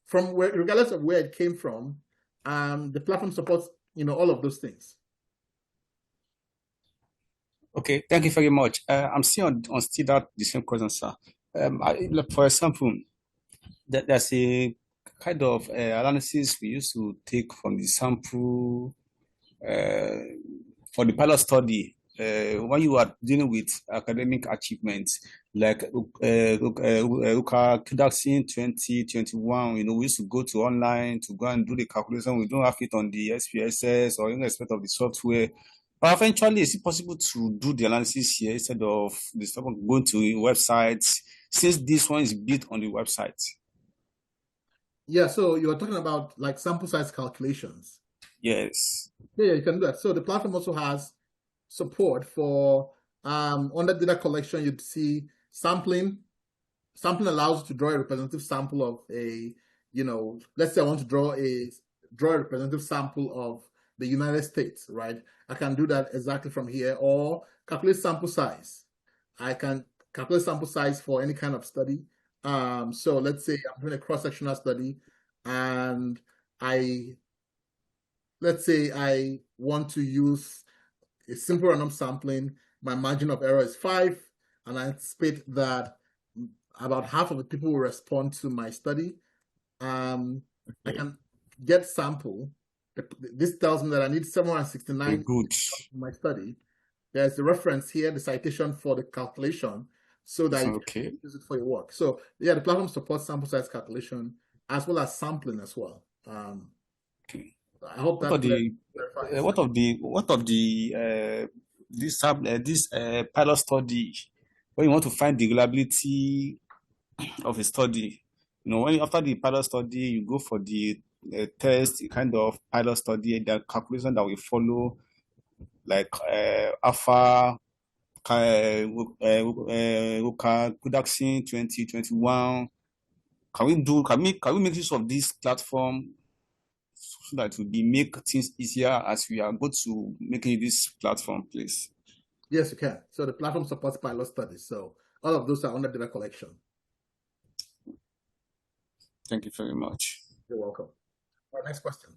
from where, regardless of where it came from. The platform supports, all of those things. Okay, thank you very much. I'm still on still that the same question, sir. For example, there's a kind of analysis we used to take from the sample for the pilot study when you are dealing with academic achievements, like Kudaxin 2021. We used to go to online to go and do the calculation. We don't have it on the SPSS or in respect of the software. But eventually, is it possible to do the analysis here instead of the stuff going to websites, since this one is built on the website? Yeah, so you're talking about like sample size calculations. Yes. Yeah, you can do that. So the platform also has support for under data collection. You'd see sampling. Sampling allows you to draw a representative sample of let's say I want to draw a representative sample of the United States, right? I can do that exactly from here, or calculate sample size. I can calculate sample size for any kind of study. So let's say I'm doing a cross-sectional study and let's say I want to use a simple random sampling. My margin of error is 5, and I anticipate that about half of the people will respond to my study. I can get sample This tells me that I need 769 good. in my study. There's the reference here, the citation for the calculation, so that you can use it for your work. So yeah, the platform supports sample size calculation as well as sampling as well. Okay. I hope that what of the this pilot study when you want to find the reliability of a study? You know, when after the pilot study you go for the test kind of pilot study, the calculation that we follow, like alpha production 2021. Can we make use of this platform so that it will make things easier as we are going to making this platform, please? Yes, you can. So the platform supports pilot studies. So all of those are under data collection. Thank you very much. You're welcome. All right, next question.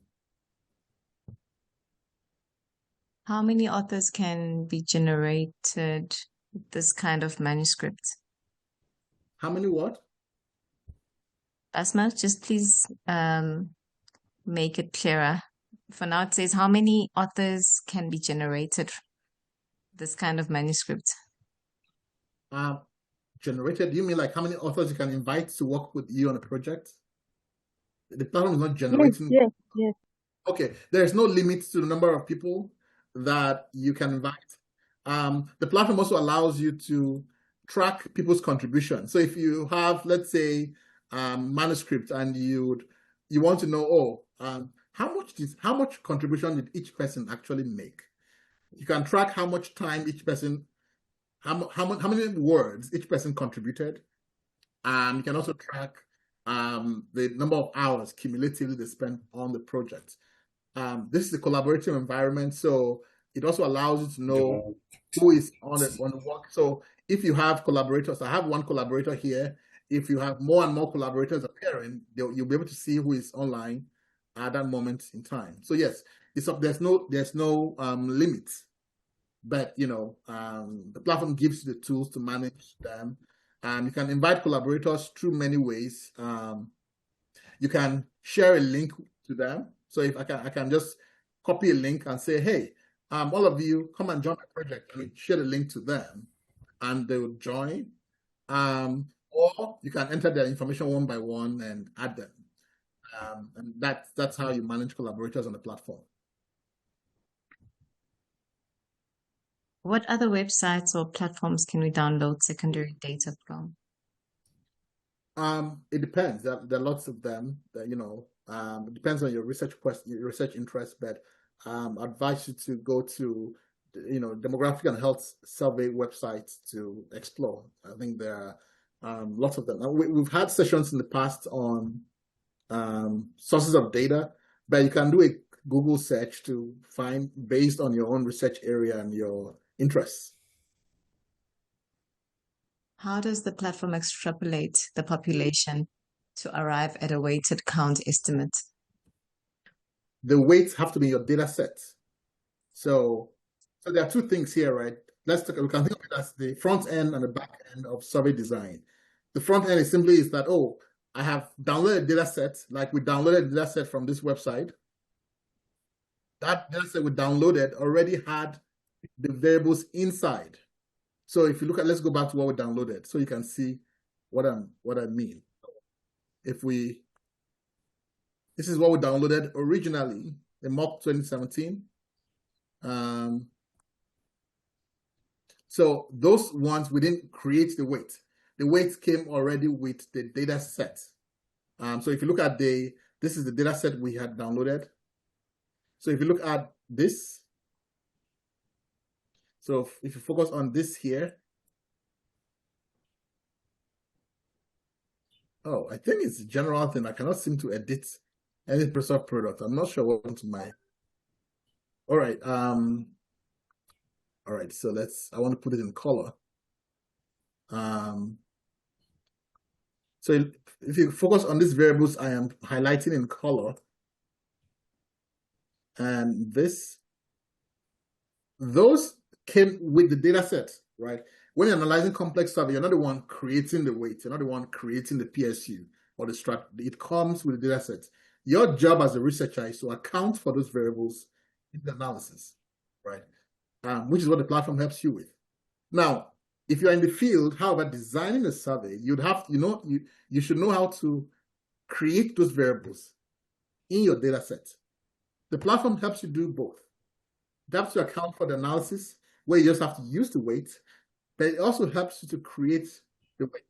How many authors can be generated with this kind of manuscript? How many what? Asma, just please make it clearer. For now, it says how many authors can be generated this kind of manuscript? Generated? You mean like how many authors you can invite to work with you on a project? The platform is not generating. Yes. Okay, there's no limit to the number of people that you can invite. The platform also allows you to track people's contribution. So if you have, let's say, manuscript and you want to know, how much contribution did each person actually make? You can track how much time each person, how many words each person contributed. You can also track the number of hours cumulatively they spent on the project. This is a collaborative environment, so it also allows you to know who is on the work. So if you have collaborators, I have one collaborator here. If you have more and more collaborators appearing, you'll be able to see who is online at that moment in time. So yes, there's no limit, but the platform gives you the tools to manage them. You can invite collaborators through many ways. You can share a link to them. So if I can just copy a link and say, hey, all of you come and join my project, and share the link to them, and they will join. Or you can enter their information one by one and add them. And that's how you manage collaborators on the platform. What other websites or platforms can we download secondary data from? It depends. There are lots of them. That, it depends on your research interest, but I advise you to go to demographic and health survey websites to explore. I think there are lots of them. We've had sessions in the past on sources of data, but you can do a Google search to find based on your own research area and your interests. How does the platform extrapolate the population to arrive at a weighted count estimate? The weights have to be your data set. So there are two things here, right? We can think of it as the front end and the back end of survey design. The front end is simply that, I have downloaded a data set, like we downloaded a data set from this website. That data set we downloaded already had the variables inside. So if you look at, let's go back to what we downloaded so you can see what I mean. This is what we downloaded originally, the mock 2017. So those ones, we didn't create the weight. The weights came already with the data set. So if you look at this is the data set we had downloaded. So if you look at this, so if you focus on this here, I think it's a general thing. I cannot seem to edit any Microsoft product. I'm not sure what went to my. All right. All right. So I want to put it in color. So if you focus on these variables, I am highlighting in color. And those came with the data set, right? When you're analyzing complex survey, you're not the one creating the weight. You're not the one creating the PSU or the strata. It comes with the data set. Your job as a researcher is to account for those variables in the analysis, right? Which is what the platform helps you with. Now, if you're in the field, however, designing a survey, you'd have, you should know how to create those variables in your data set. The platform helps you do both. It helps you account for the analysis, where you just have to use the weight, but it also helps you to create the weight.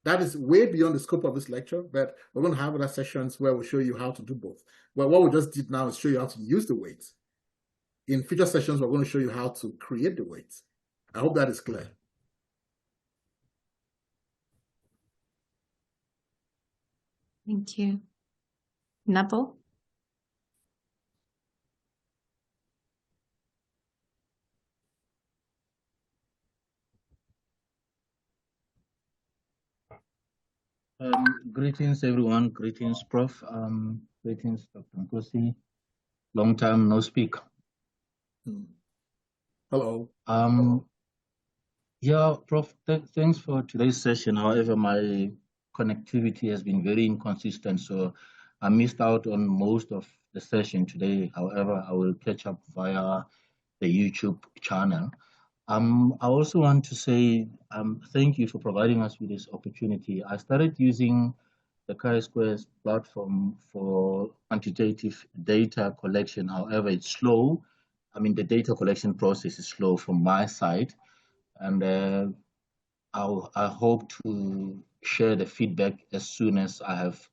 That is way beyond the scope of this lecture, but we're going to have other sessions where we'll show you how to do both. Well, what we just did now is show you how to use the weights. In future sessions, we're going to show you how to create the weights. I hope that is clear. Thank you. Napo? Greetings, everyone. Greetings, Prof. Greetings, Dr. Nkosi. Long time no speak. Hello. Yeah, Prof. Thanks for today's session. However, my connectivity has been very inconsistent, so I missed out on most of the session today. However, I will catch up via the YouTube channel. I also want to say thank you for providing us with this opportunity. I started using the Chisquares platform for quantitative data collection. However, it's slow. I mean, the data collection process is slow from my side, and I hope to share the feedback as soon as I have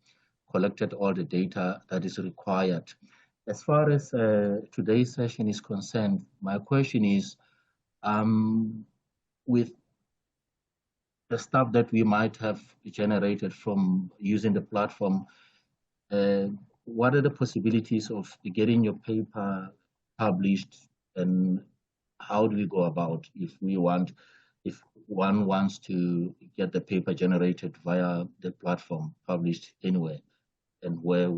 collected all the data that is required. As far as today's session is concerned, my question is, with the stuff that we might have generated from using the platform, what are the possibilities of getting your paper published, and how do we go about if one wants to get the paper generated via the platform published anywhere, and where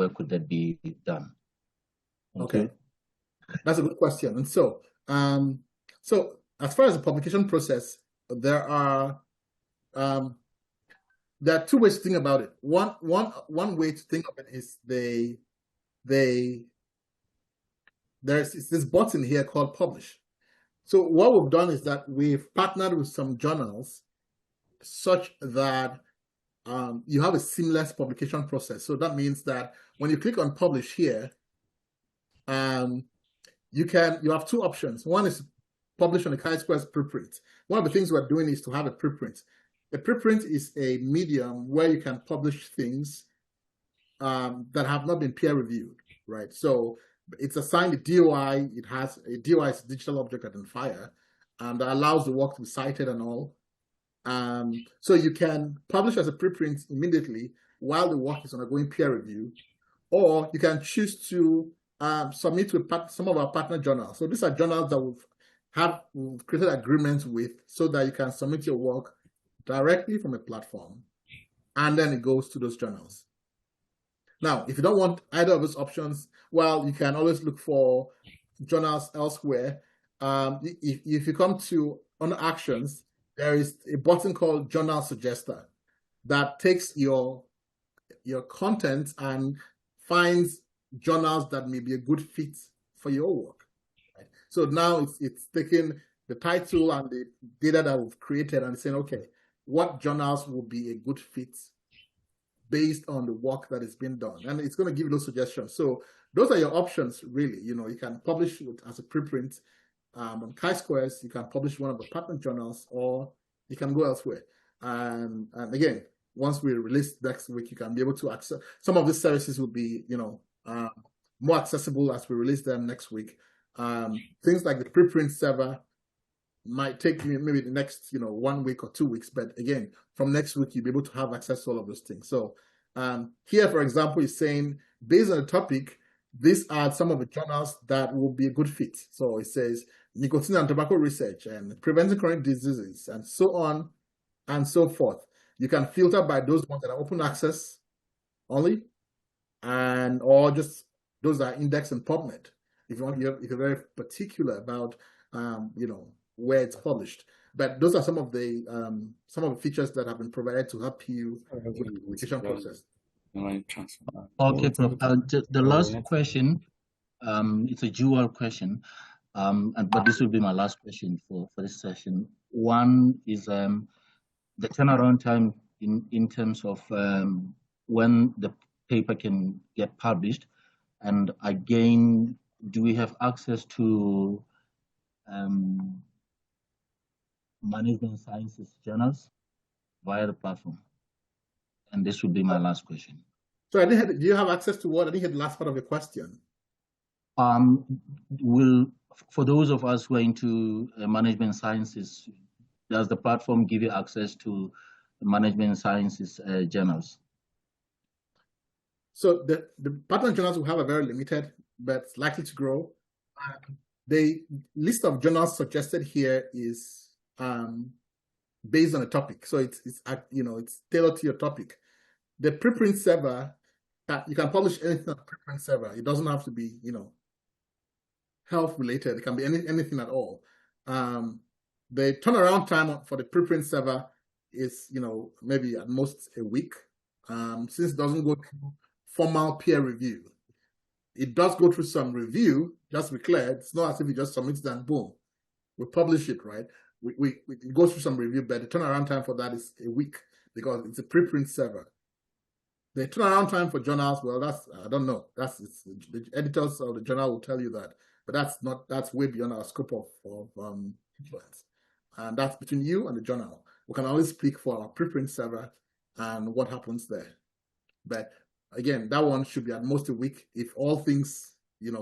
could that be done? Okay, that's a good question. And so as far as the publication process, there are two ways to think about it. One way to think of it is there's this button here called publish. So what we've done is that we've partnered with some journals such that you have a seamless publication process. So that means that when you click on publish here, you have two options. One is publish on the Chisquares preprint. One of the things we're doing is to have a preprint. A preprint is a medium where you can publish things that have not been peer reviewed, right? So it's assigned a DOI. It has a DOI is a digital object identifier, and that allows the work to be cited and all. So you can publish as a preprint immediately while the work is undergoing peer review, or you can choose to submit to some of our partner journals. So these are journals that we've created agreements with, so that you can submit your work directly from a platform, and then it goes to those journals. Now, if you don't want either of those options, well, you can always look for journals elsewhere. If you come to on actions, there is a button called Journal Suggester that takes your content and finds journals that may be a good fit for your work. Right? So now it's taking the title and the data that we've created and saying, okay, what journals will be a good fit based on the work that is being done, and it's going to give you those suggestions. So those are your options, really. You can publish it as a preprint on Chisquares. You can publish one of the partner journals, or you can go elsewhere. And again, once we release next week, you can be able to access some of these services. Will be more accessible as we release them next week. Things like the preprint server might take maybe the next 1 week or 2 weeks, but again, from next week you'll be able to have access to all of those things. So here, for example, is saying based on the topic, these are some of the journals that will be a good fit. So it says nicotine and tobacco research and preventing chronic diseases and so on and so forth. You can filter by those ones that are open access only, or just those that are indexed in PubMed. If you're very particular about where it's published. But those are some of the features that have been provided to help you with the publication process. Okay, Prof. The last question, it's a dual question, but this will be my last question for this session. One is the turnaround time in terms of when the paper can get published, and again, do we have access to management sciences journals via the platform? And this would be my last question. So I didn't. Do you have access to what? I didn't hear the last part of your question. For those of us who are into management sciences, does the platform give you access to management sciences journals? So the partner journals will have a very limited, but likely to grow. The list of journals suggested here is based on a topic, so it's tailored to your topic. The preprint server, you can publish anything on the preprint server. It doesn't have to be health related. It can be anything at all. The turnaround time for the preprint server is maybe at most a week, since it doesn't go through formal peer review. It does go through some review, just to be clear. It's not as if you just submit it and boom, we publish it, right? It goes through some review, but the turnaround time for that is a week because it's a preprint server. The turnaround time for journals, well, that's, I don't know. The editors of the journal will tell you that, but that's way beyond our scope of influence. And that's between you and the journal. We can always speak for our preprint server and what happens there. But again, that one should be at most a week if all things,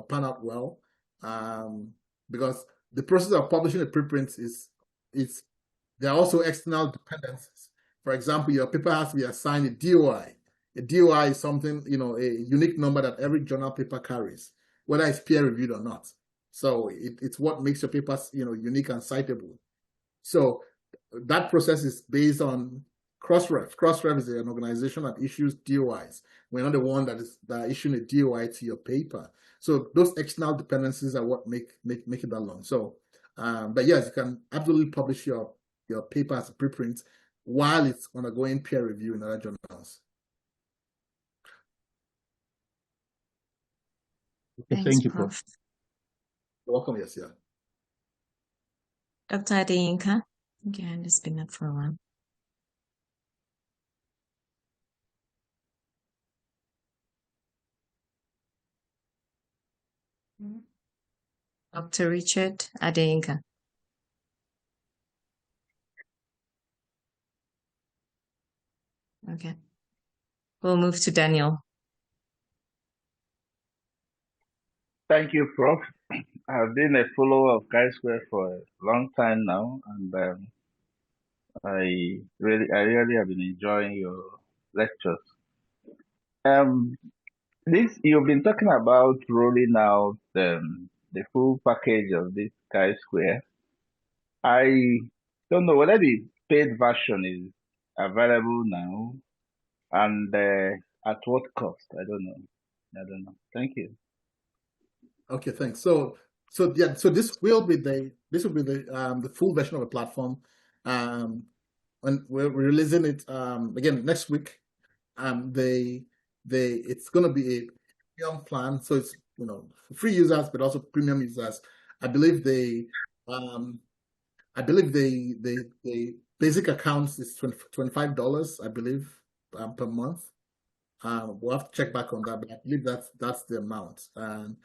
pan out well. Because the process of publishing a preprint there are also external dependencies. For example, your paper has to be assigned a DOI. A DOI is something, a unique number that every journal paper carries, whether it's peer reviewed or not. So it's what makes your papers, unique and citable. So that process is based on Crossref. Crossref is an organization that issues DOIs. We're not the one that is issuing a DOI to your paper. So those external dependencies are what make it that long. So, but yes, you can absolutely publish your paper as a preprint while it's undergoing peer review in other journals. Thank you, Prof. You're welcome. Yes, yeah. Dr. Adeyinka, your hand has been up for a while. Dr. Richard Adeyinka. Okay. We'll move to Daniel. Thank you, Prof. I've been a follower of Chisquares for a long time now, and I really have been enjoying your lectures. You've been talking about rolling out the full package of this Chisquares. I don't know whether the paid version is available now, and at what cost. I don't know. Thank you. Okay, thanks. So this will be the full version of the platform, and we're releasing it again next week. It's going to be a premium plan, so it's for free users but also premium users. I believe the basic accounts is $25, I believe, per month. We'll have to check back on that, but I believe that's the amount, and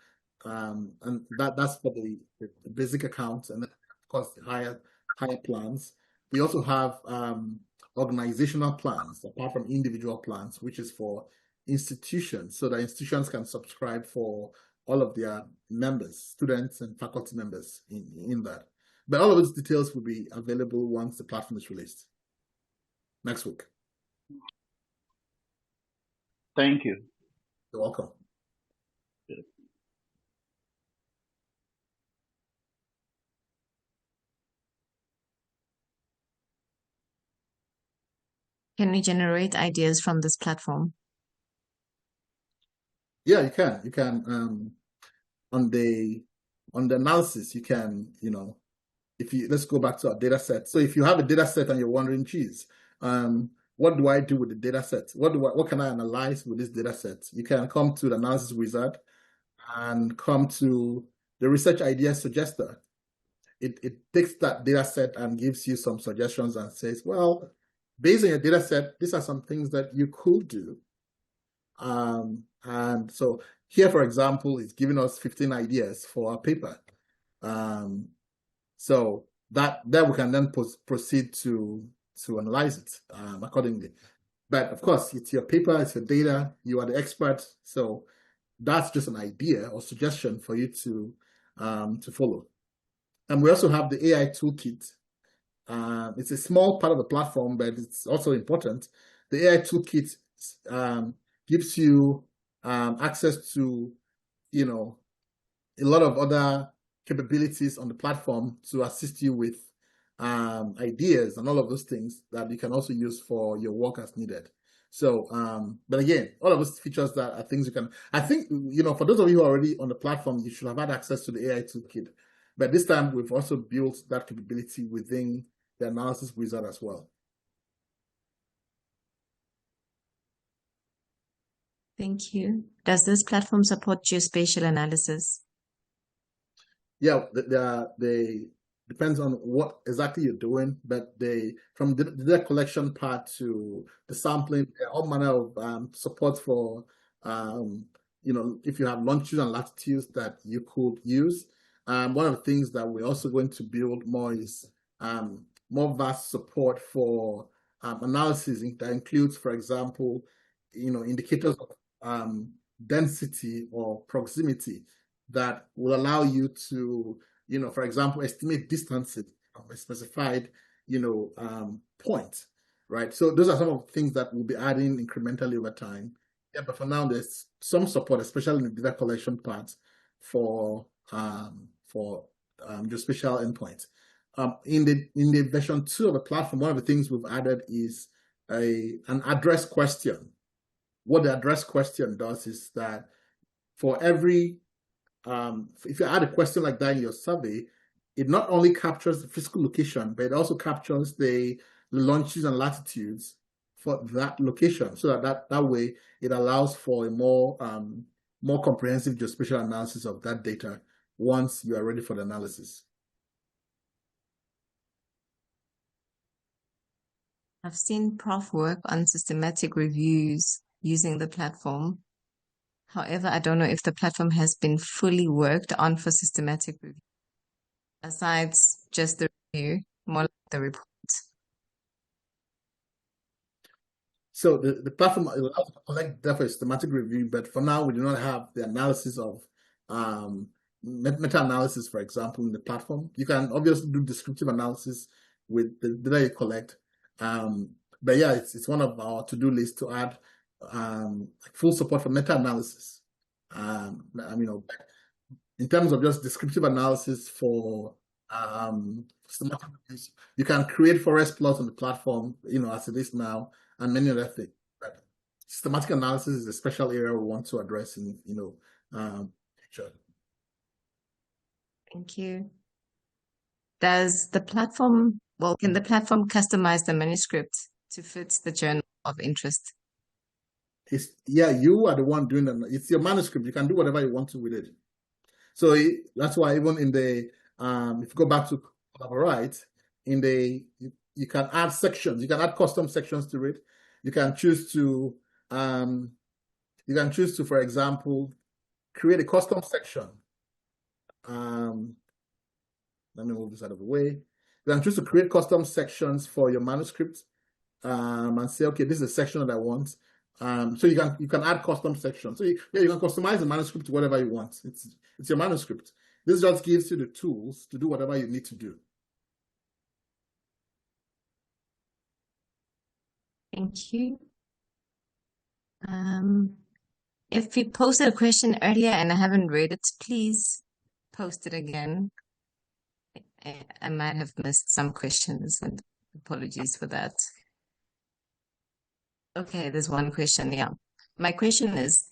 that's for the basic account, and then of course the higher plans. We also have organizational plans apart from individual plans, which is for institutions, so that institutions can subscribe for all of their members, students and faculty members in that. But all of those details will be available once the platform is released next week. Thank you. You're welcome. Can we generate ideas from this platform? Yeah, you can. You can on the analysis, you can, let's go back to our data set. So if you have a data set and you're wondering, geez, what do I do with the data set? What can I analyze with this data set? You can come to the analysis wizard and come to the research idea suggester. It takes that data set and gives you some suggestions and says, well, based on your data set, these are some things that you could do. And so here, for example, it's giving us 15 ideas for our paper. So that we can then proceed to analyze it accordingly. But of course, it's your paper, it's your data, you are the expert. So that's just an idea or suggestion for you to follow. And we also have the AI toolkit. It's a small part of the platform, but it's also important. The AI toolkit gives you access to, a lot of other capabilities on the platform to assist you with ideas and all of those things that you can also use for your work as needed. So, but again, all of those features that are things you can, I think, for those of you who are already on the platform, you should have had access to the AI toolkit. But this time we've also built that capability within the analysis wizard as well. Thank you. Does this platform support geospatial analysis? Yeah, they depends on what exactly you're doing, but from the data collection part to the sampling, all manner of support for if you have longitudes and latitudes that you could use. One of the things that we're also going to build more is more vast support for analysis that includes, for example, indicators of density or proximity that will allow you to, for example, estimate distances of a specified, point, right? So those are some of the things that we'll be adding incrementally over time. Yeah, but for now, there's some support, especially in the data collection part for geospatial endpoints. In the version 2 of the platform, one of the things we've added is an address question. What the address question does is that for every if you add a question like that in your survey, it not only captures the physical location, but it also captures the longitudes and latitudes for that location, so that way it allows for a more comprehensive geospatial analysis of that data once you are ready for the analysis. I've seen Prof work on systematic reviews using the platform. However, I don't know if the platform has been fully worked on for systematic review, besides just the review, more like the report. So the platform allows to collect data for systematic review, but for now we do not have the analysis of meta-analysis, for example, in the platform. You can obviously do descriptive analysis with the data you collect. But yeah, it's one of our to-do lists to add full support for meta-analysis. In terms of just descriptive analysis for systematic reviews, you can create forest plots on the platform, as it is now, and many other things. But systematic analysis is a special area we want to address in, future. Thank you. Does the platform, can the platform customize the manuscript to fit the journal of interest? You are the one doing that. It's your manuscript. You can do whatever you want to with it. So that's why even in the, if you go back to Collaborate, you can add sections. You can add custom sections to it. You can choose to, for example, create a custom section. Let me move this out of the way. You can choose to create custom sections for your manuscript and say, okay, this is a section that I want. So you can add custom sections. So you can customize the manuscript to whatever you want. It's your manuscript. This just gives you the tools to do whatever you need to do. Thank you. If you posted a question earlier and I haven't read it, please post it again. I might have missed some questions, and apologies for that. Okay, there's one question. Yeah. My question is,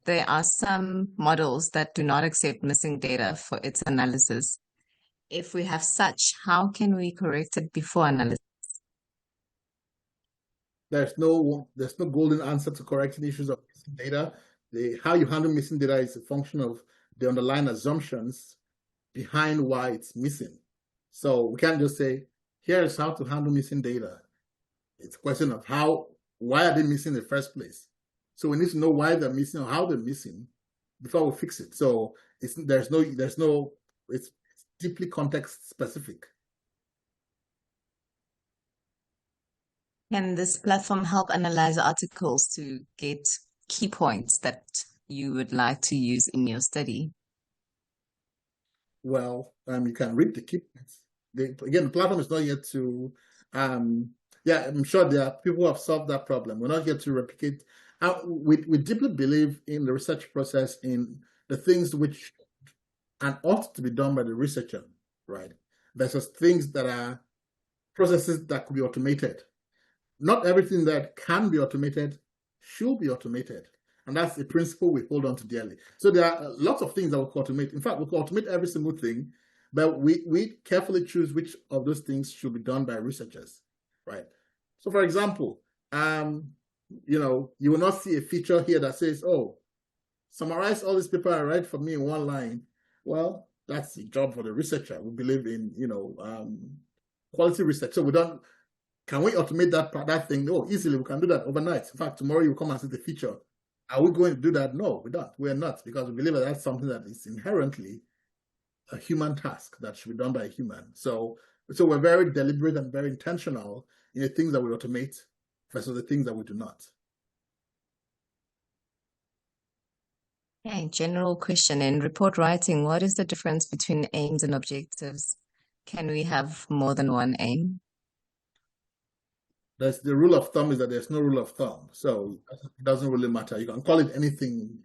there are some models that do not accept missing data for its analysis. If we have such, how can we correct it before analysis? There's no golden answer to correcting issues of missing data. How you handle missing data is a function of the underlying assumptions behind why it's missing. So we can't just say, here's how to handle missing data. It's a question of why are they missing in the first place? So we need to know why they're missing or how they're missing before we fix it. So it's deeply context specific. Can this platform help analyze articles to get key points that you would like to use in your study? Well, you can read the key points. Again, the platform is not yet to, yeah, I'm sure there are people who have solved that problem. We're not here to replicate. We deeply believe in the research process, in the things which and ought to be done by the researcher, right? Versus things that are processes that could be automated. Not everything that can be automated should be automated. And that's a principle we hold on to dearly. So there are lots of things that we can automate. In fact, we can automate every single thing, but we carefully choose which of those things should be done by researchers, right? So for example, you will not see a feature here that says, oh, summarize all this paper and write for me in one line. Well, that's the job for the researcher. We believe in, quality research. So can we automate that thing? No, easily. We can do that overnight. In fact, tomorrow you come and see the feature. Are we going to do that? No, we don't. We're not, because we believe that that's something that is inherently a human task that should be done by a human. So we're very deliberate and very intentional in the things that we automate versus the things that we do not. Okay, general question. In report writing, what is the difference between aims and objectives? Can we have more than one aim? The rule of thumb is that there's no rule of thumb. So it doesn't really matter. You can call it anything,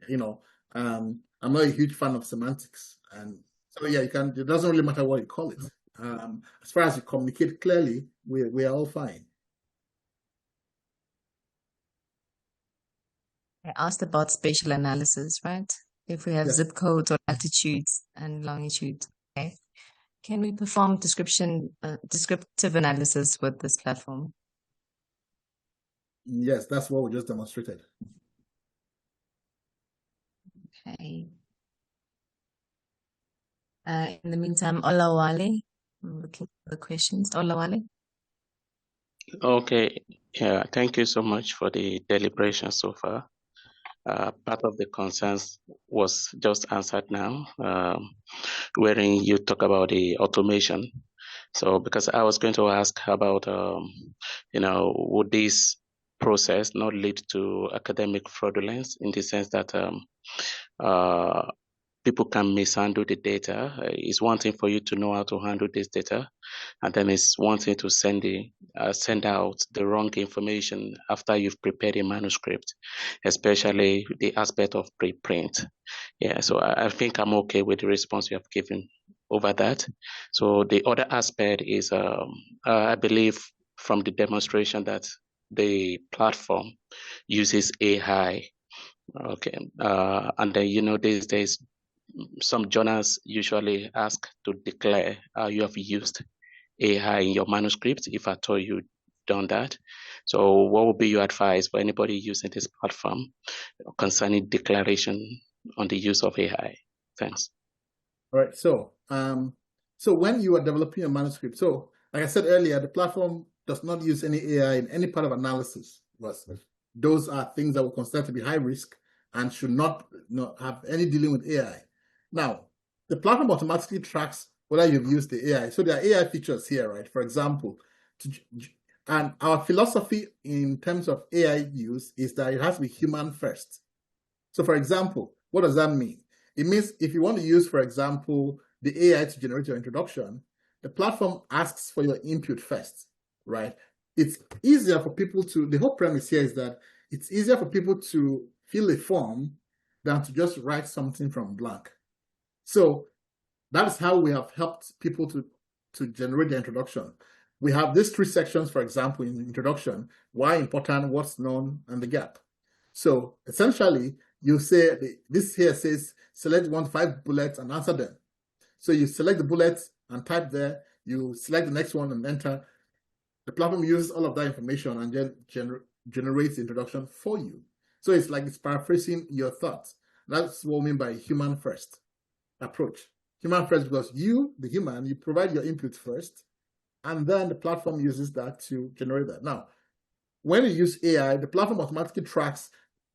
I'm not a huge fan of semantics. And so yeah, it doesn't really matter what you call it. As far as you communicate clearly, we are all fine. I asked about spatial analysis, right? If we have zip codes or latitudes and longitudes, okay. Can we perform descriptive analysis with this platform? Yes, that's what we just demonstrated. Okay. In the meantime, Olawale, I'm looking for the questions. Olawale. Okay, yeah, thank you so much for the deliberation so far. Part of the concerns was just answered now, wherein you talk about the automation. So, because I was going to ask about, would this process not lead to academic fraudulence in the sense that people can mishandle the data? It's one thing for you to know how to handle this data, and then it's one thing to send out the wrong information after you've prepared a manuscript, especially the aspect of preprint. Yeah, so I think I'm okay with the response you have given over that. So the other aspect is, I believe from the demonstration that the platform uses AI. Okay, and then these days some journals usually ask to declare you have used AI in your manuscript, if at all you've done that. So what would be your advice for anybody using this platform concerning declaration on the use of AI? Thanks. All right. So when you are developing a manuscript, so like I said earlier, the platform does not use any AI in any part of analysis. Those are things that we consider to be high risk and should not have any dealing with AI. Now, the platform automatically tracks whether you've used the AI. So there are AI features here, right? For example, and our philosophy in terms of AI use is that it has to be human first. So for example, what does that mean? It means if you want to use, for example, the AI to generate your introduction, the platform asks for your input first, right? It's easier for people the whole premise here is that it's easier for people to fill a form than to just write something from blank. So that is how we have helped people to generate the introduction. We have these 3 sections, for example, in the introduction: why important, what's known, and the gap. So essentially, you say, this here says, select 1 to 5 bullets and answer them. So you select the bullets and type there, you select the next one and enter. The platform uses all of that information and then generates the introduction for you. So it's like it's paraphrasing your thoughts. That's what we mean by human first approach. Human first because you, the human, you provide your input first, and then the platform uses that to generate that. Now, when you use AI, the platform automatically tracks.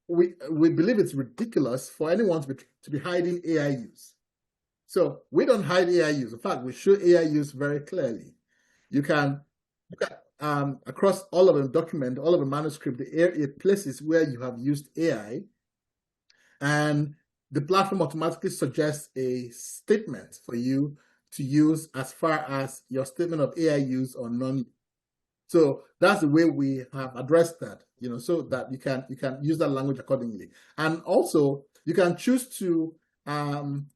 We believe it's ridiculous for anyone to be hiding AI use. So we don't hide AI use. In fact, we show AI use very clearly. You can look at across all of the document, all of the manuscript, the places where you have used AI, and the platform automatically suggests a statement for you to use as far as your statement of AI use or non. So that's the way we have addressed that, so that you can use that language accordingly. And also you can choose to under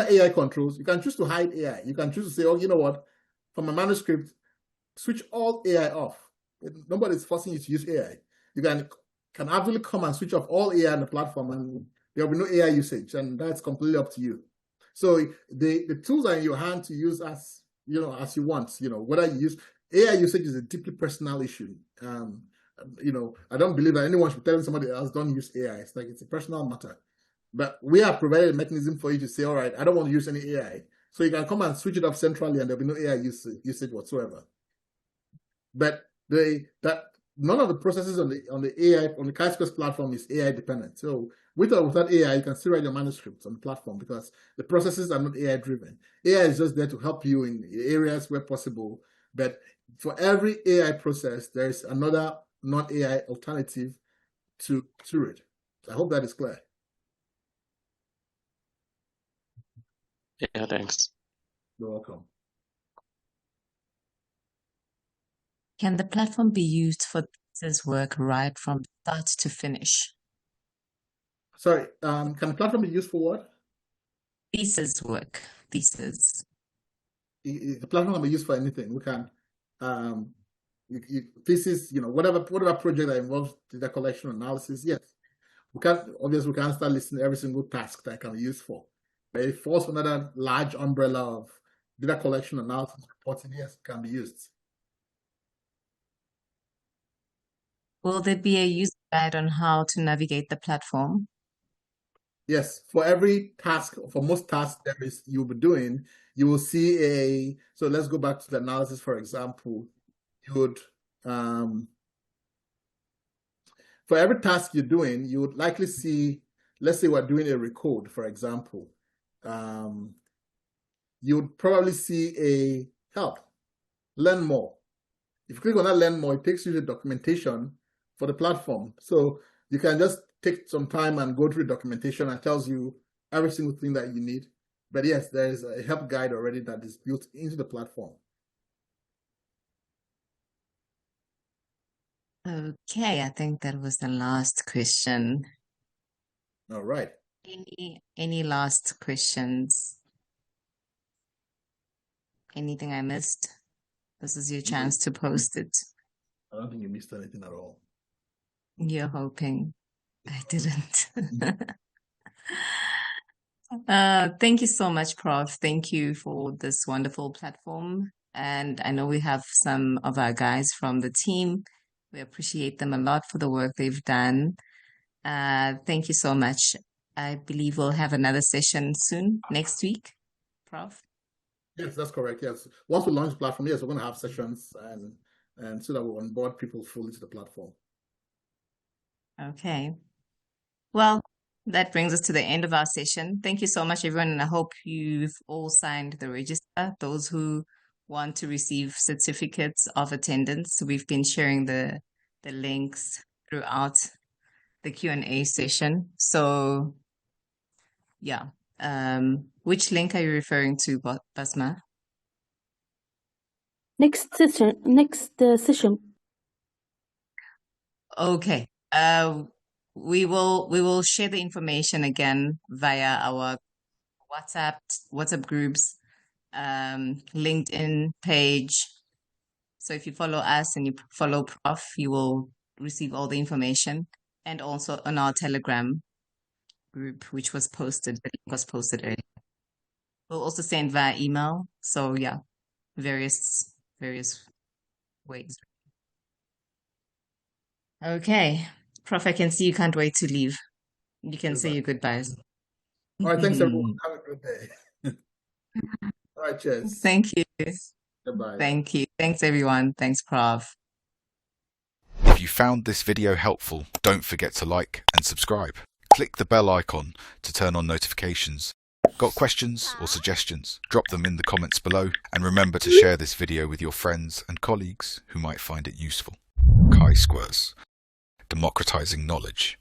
AI controls, you can choose to hide AI. You can choose to say, oh, you know what, from a manuscript, switch all AI off. Nobody's forcing you to use AI. You can absolutely come and switch off all AI on the platform, and there will be no AI usage, and that's completely up to you. So the tools are in your hand to use as you want. Whether you use AI usage is a deeply personal issue. I don't believe that anyone should be telling somebody else don't use AI. It's like it's a personal matter. But we have provided a mechanism for you to say, all right, I don't want to use any AI. So you can come and switch it off centrally, and there'll be no AI usage whatsoever. But none of the processes on the AI on the Chisquares platform is AI dependent. So with or without AI, you can still write your manuscripts on the platform because the processes are not AI driven. AI is just there to help you in areas where possible. But for every AI process, there is another non-AI alternative to it. I hope that is clear. Yeah, thanks. You're welcome. Can the platform be used for thesis work right from start to finish? Sorry, can the platform be used for what? Thesis work. Thesis. The platform can be used for anything. We can, thesis, whatever project that involves data collection analysis. Yes, we can't start listing every single task that can be used for. But if it falls under that large umbrella of data collection analysis reporting, yes, it can be used. Will there be a user guide on how to navigate the platform? Yes, for every task, for most tasks you'll be doing, you will see so let's go back to the analysis, for example. You would, for every task you're doing, you would likely see, let's say we're doing a recode, for example. You would probably see a help, learn more. If you click on that learn more, it takes you to the documentation for the platform. So you can just take some time and go through the documentation and tells you every single thing that you need. But yes, there is a help guide already that is built into the platform. Okay, I think that was the last question. All right. Any last questions? Anything I missed? This is your chance to post it. I don't think you missed anything at all. You're hoping. I didn't. Thank you so much, Prof. Thank you for this wonderful platform. And I know we have some of our guys from the team. We appreciate them a lot for the work they've done. Thank you so much. I believe we'll have another session soon, next week, Prof. Yes, that's correct. Yes. Once we launch the platform, yes, we're going to have sessions and so that we onboard people fully to the platform. Okay. Well, that brings us to the end of our session. Thank you so much, everyone, and I hope you've all signed the register. Those who want to receive certificates of attendance, we've been sharing the links throughout the Q&A session. So, yeah. Which link are you referring to, Basma? Next session. Okay. We will share the information again via our WhatsApp groups, LinkedIn page. So if you follow us and you follow Prof, you will receive all the information, and also on our Telegram group, which was posted. The link was posted earlier. We'll also send via email. So yeah, various ways. Okay. Prof, I can see you can't wait to leave. You can say your goodbyes. All right, thanks everyone. Have a good day. All right, cheers. Thank you. Goodbye. Thank you. Thanks, everyone. Thanks, Prof. If you found this video helpful, don't forget to like and subscribe. Click the bell icon to turn on notifications. Got questions or suggestions? Drop them in the comments below, and remember to share this video with your friends and colleagues who might find it useful. Chisquares, democratizing knowledge.